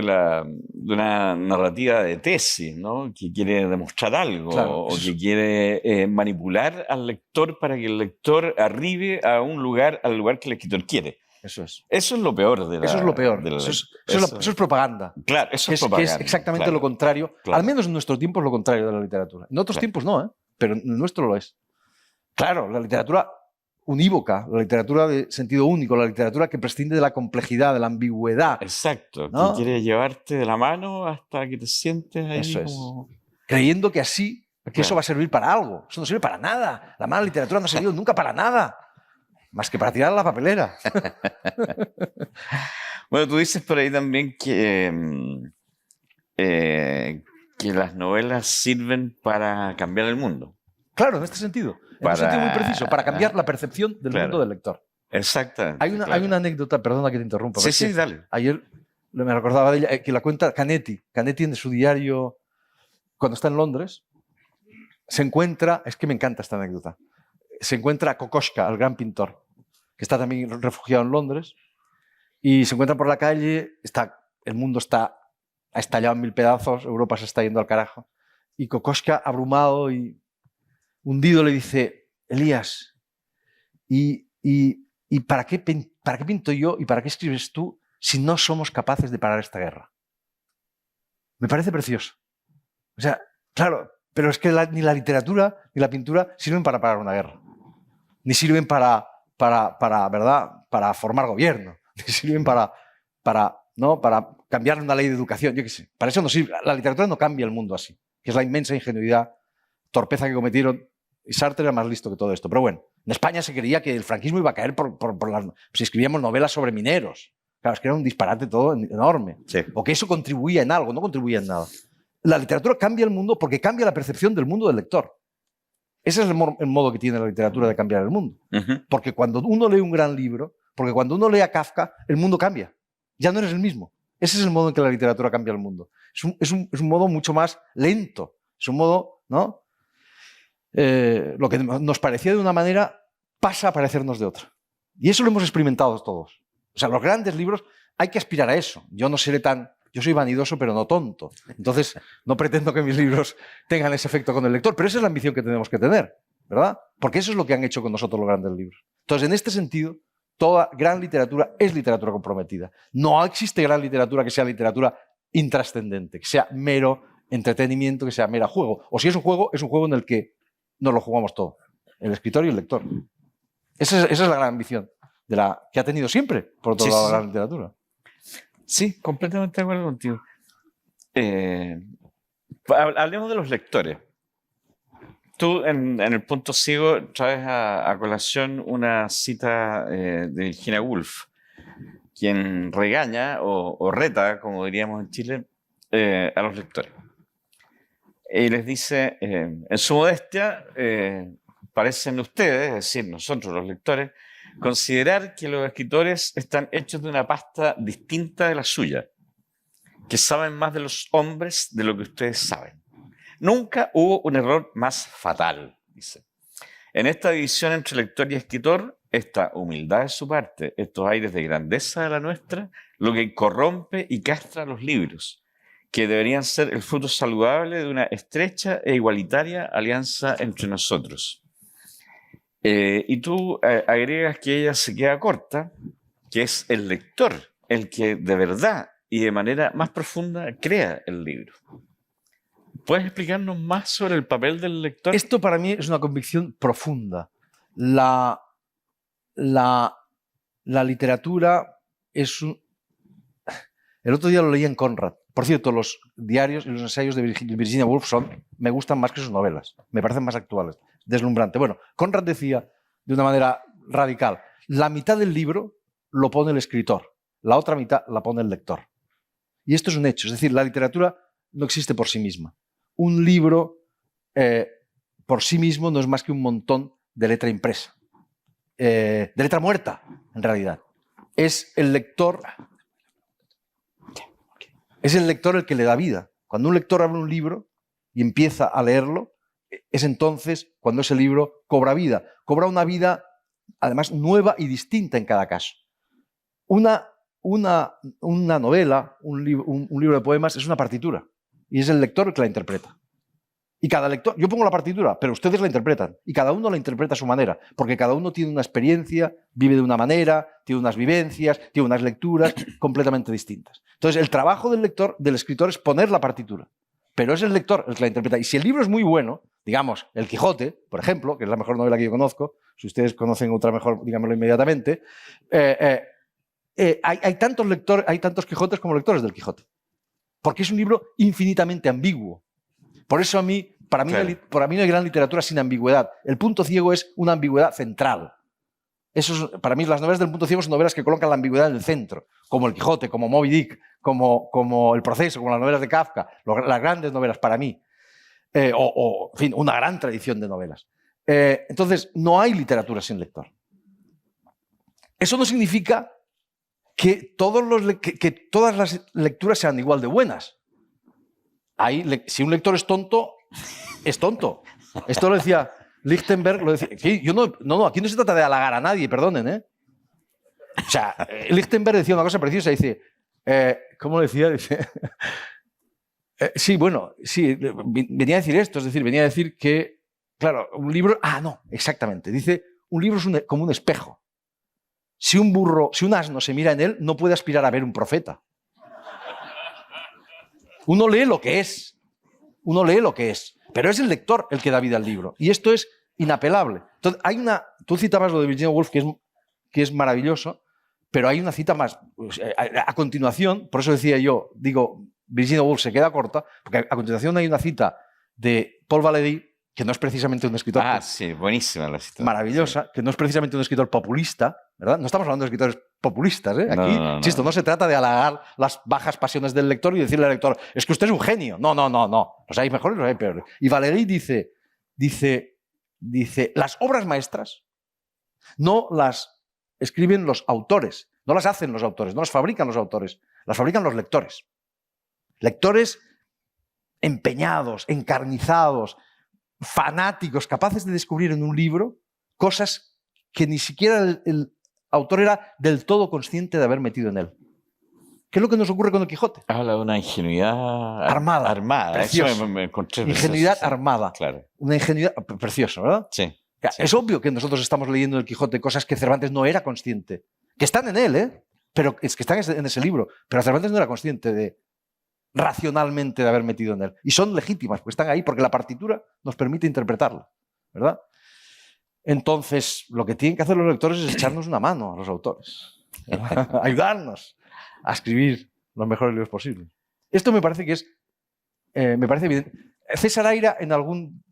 una narrativa de tesis, ¿no? Que quiere demostrar algo, claro, o que quiere manipular al lector para que el lector arribe al lugar que el escritor quiere. Eso es. Eso es lo peor de la... Eso es lo peor. Eso es propaganda. Claro, eso es propaganda. Que es exactamente lo contrario. Claro. Al menos en nuestro tiempo es lo contrario de la literatura. En otros tiempos no, pero en el nuestro lo es. Claro, la literatura unívoca, la literatura de sentido único, la literatura que prescinde de la complejidad, de la ambigüedad. Exacto, ¿no? Que quiere llevarte de la mano hasta que te sientes ahí. Eso como... es. Creyendo que así, que eso va a servir para algo. Eso no sirve para nada. La mala literatura no ha servido nunca para nada. Más que para tirar a la papelera. Bueno, tú dices por ahí también que las novelas sirven para cambiar el mundo. Claro, en este sentido. En un sentido muy preciso, para cambiar la percepción del mundo del lector. Exactamente. Hay una anécdota, perdona que te interrumpa. Sí, dale. Ayer me recordaba de ella, que la cuenta Canetti. Canetti en su diario, cuando está en Londres, se encuentra, es que me encanta esta anécdota, se encuentra a Kokoschka, el gran pintor, que está también refugiado en Londres, y se encuentra por la calle, el mundo ha estallado en mil pedazos, Europa se está yendo al carajo, y Kokoschka, abrumado y hundido, le dice, Elías, ¿y para qué pinto yo y para qué escribes tú si no somos capaces de parar esta guerra? Me parece precioso. O sea, claro, pero es que ni la literatura ni la pintura sirven para parar una guerra. Ni sirven para ¿verdad? Para formar gobierno. Ni sirven para cambiar una ley de educación. Yo qué sé. Para eso no sirve. La literatura no cambia el mundo así. Que es la inmensa ingenuidad, torpeza que cometieron. Y Sartre era más listo que todo esto. Pero bueno, en España se creía que el franquismo iba a caer si escribíamos novelas sobre mineros. Claro, es que era un disparate todo enorme. Sí. O que eso contribuía en algo, no contribuía en nada. La literatura cambia el mundo porque cambia la percepción del mundo del lector. Ese es el modo que tiene la literatura de cambiar el mundo. Uh-huh. Porque cuando uno lee un gran libro, porque cuando uno lee a Kafka, el mundo cambia. Ya no eres el mismo. Ese es el modo en que la literatura cambia el mundo. Es un modo mucho más lento. Es un modo, ¿no? Lo que nos parecía de una manera pasa a parecernos de otra. Y eso lo hemos experimentado todos. O sea, los grandes libros hay que aspirar a eso. Yo soy vanidoso, pero no tonto. Entonces, no pretendo que mis libros tengan ese efecto con el lector, pero esa es la ambición que tenemos que tener, ¿verdad? Porque eso es lo que han hecho con nosotros los grandes libros. Entonces, en este sentido, toda gran literatura es literatura comprometida. No existe gran literatura que sea literatura intrascendente, que sea mero entretenimiento que sea mera juego. O si es un juego en el que nos lo jugamos todo, el escritor y el lector. Esa es la gran ambición que ha tenido siempre, por otro lado, la literatura. Sí, completamente de acuerdo contigo. Hablemos de los lectores. Tú en el punto ciego traes a colación una cita de Virginia Woolf, quien regaña o reta, como diríamos en Chile, a los lectores. Y les dice, en su modestia, parecen ustedes, es decir, nosotros los lectores, considerar que los escritores están hechos de una pasta distinta de la suya, que saben más de los hombres de lo que ustedes saben. Nunca hubo un error más fatal, dice. En esta división entre lector y escritor, esta humildad de su parte, estos aires de grandeza de la nuestra, lo que corrompe y castra los libros, que deberían ser el fruto saludable de una estrecha e igualitaria alianza entre nosotros. Y tú agregas que ella se queda corta, que es el lector el que de verdad y de manera más profunda crea el libro. ¿Puedes explicarnos más sobre el papel del lector? Esto para mí es una convicción profunda. La literatura es un... El otro día lo leí en Conrad. Por cierto, los diarios y los ensayos de Virginia Woolf me gustan más que sus novelas. Me parecen más actuales. Deslumbrante. Bueno, Conrad decía de una manera radical, la mitad del libro lo pone el escritor, la otra mitad la pone el lector. Y esto es un hecho. Es decir, la literatura no existe por sí misma. Un libro por sí mismo no es más que un montón de letra impresa. De letra muerta, en realidad. Es el lector el que le da vida. Cuando un lector abre un libro y empieza a leerlo, es entonces cuando ese libro cobra vida. Cobra una vida, además, nueva y distinta en cada caso. Una novela, un libro de poemas, es una partitura. Y es el lector el que la interpreta. Y cada lector, yo pongo la partitura, pero ustedes la interpretan. Y cada uno la interpreta a su manera. Porque cada uno tiene una experiencia, vive de una manera, tiene unas vivencias, tiene unas lecturas completamente distintas. Entonces, el trabajo del escritor es poner la partitura. Pero es el lector el que la interpreta. Y si el libro es muy bueno, digamos, El Quijote, por ejemplo, que es la mejor novela que yo conozco, si ustedes conocen otra mejor, díganmelo inmediatamente, hay tantos lectores, hay tantos Quijotes como lectores del Quijote. Porque es un libro infinitamente ambiguo. Por eso para mí no hay gran literatura sin ambigüedad. El punto ciego es una ambigüedad central. Para mí las novelas del punto ciego son novelas que colocan la ambigüedad en el centro, como El Quijote, como Moby Dick, como El Proceso, como las novelas de Kafka, las grandes novelas para mí. En fin, una gran tradición de novelas. Entonces, no hay literatura sin lector. Eso no significa que todas las lecturas sean igual de buenas. Si un lector es tonto, es tonto. Esto lo decía Lichtenberg. Aquí no se trata de halagar a nadie, perdonen, ¿eh? O sea, Lichtenberg decía una cosa preciosa, dice, ¿cómo lo decía? Dice, sí, venía a decir esto, es decir, venía a decir que, claro, un libro... no, exactamente. Dice, un libro es como un espejo. Si un asno se mira en él, no puede aspirar a ver un profeta. Uno lee lo que es. Pero es el lector el que da vida al libro. Y esto es inapelable. Entonces, tú citabas lo de Virginia Woolf, que es maravilloso, pero hay una cita más. A continuación, por eso digo, Virginia Woolf se queda corta, porque a continuación hay una cita de Paul Valéry, que no es precisamente un escritor... sí, buenísima la cita. Maravillosa, sí. Que no es precisamente un escritor populista, ¿verdad? No estamos hablando de escritores populistas, ¿eh? Aquí, insisto, no se trata de halagar las bajas pasiones del lector y decirle al lector, es que usted es un genio. No. Los hay mejores, los hay peores. Y Valéry dice, las obras maestras no las escriben los autores, no las hacen los autores, no las fabrican los autores, las fabrican los lectores. Lectores empeñados, encarnizados, fanáticos, capaces de descubrir en un libro cosas que ni siquiera el autor era del todo consciente de haber metido en él. ¿Qué es lo que nos ocurre con el Quijote? Habla de una ingenuidad armada. Eso me encontré. Ingenuidad armada. Claro. Una ingenuidad preciosa, ¿verdad? Sí. Es obvio que nosotros estamos leyendo en el Quijote cosas que Cervantes no era consciente. Que están en él, ¿eh? Pero es que están en ese libro. Pero Cervantes no era consciente de racionalmente de haber metido en él. Y son legítimas, porque están ahí, porque la partitura nos permite interpretarla, ¿verdad? Entonces, lo que tienen que hacer los lectores es echarnos una mano a los autores, ayudarnos a escribir los mejores libros posibles. Esto me parece que es, me parece evidente. César Aira, en algún,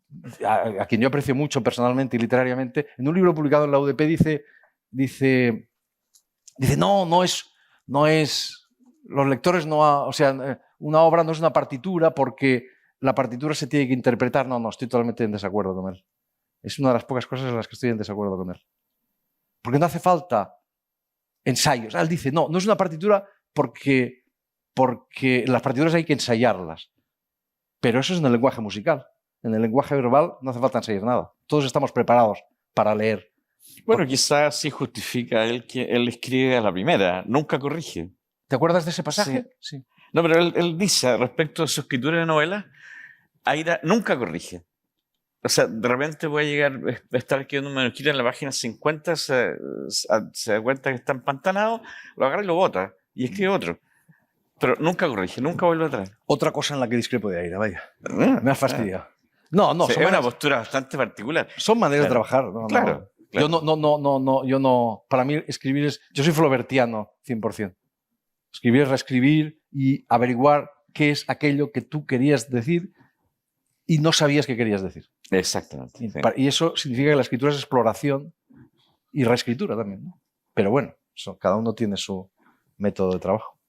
a quien yo aprecio mucho personalmente y literariamente, en un libro publicado en la UDP dice no es, los lectores no, o sea, una obra no es una partitura porque la partitura se tiene que interpretar. No, estoy totalmente en desacuerdo con él. Es una de las pocas cosas en las que estoy en desacuerdo con él. Porque no hace falta ensayos. Él dice, no es una partitura porque las partituras hay que ensayarlas. Pero eso es en el lenguaje musical. En el lenguaje verbal no hace falta ensayar nada. Todos estamos preparados para leer. Bueno, quizás sí justifica él que él escribe a la primera, nunca corrige. ¿Te acuerdas de ese pasaje? Sí. No, pero él dice respecto a su escritura de novelas, Aira nunca corrige. O sea, de repente voy a llegar, a estar escribiendo un manuscrito en la página 50, se da cuenta que está empantanado, lo agarra y lo bota, y escribe otro. Pero nunca corrige, nunca vuelve atrás. Otra cosa en la que discrepo de Aira, vaya. Me has fastidiado. No, Sí, es una postura bastante particular. Son maneras de trabajar. Claro. Yo no. Para mí escribir es... Yo soy flobertiano, 100%. Escribir es reescribir y averiguar qué es aquello que tú querías decir y no sabías que querías decir. Exactamente. Sí. Y eso significa que la escritura es exploración y reescritura también, ¿no? Pero bueno, cada uno tiene su método de trabajo.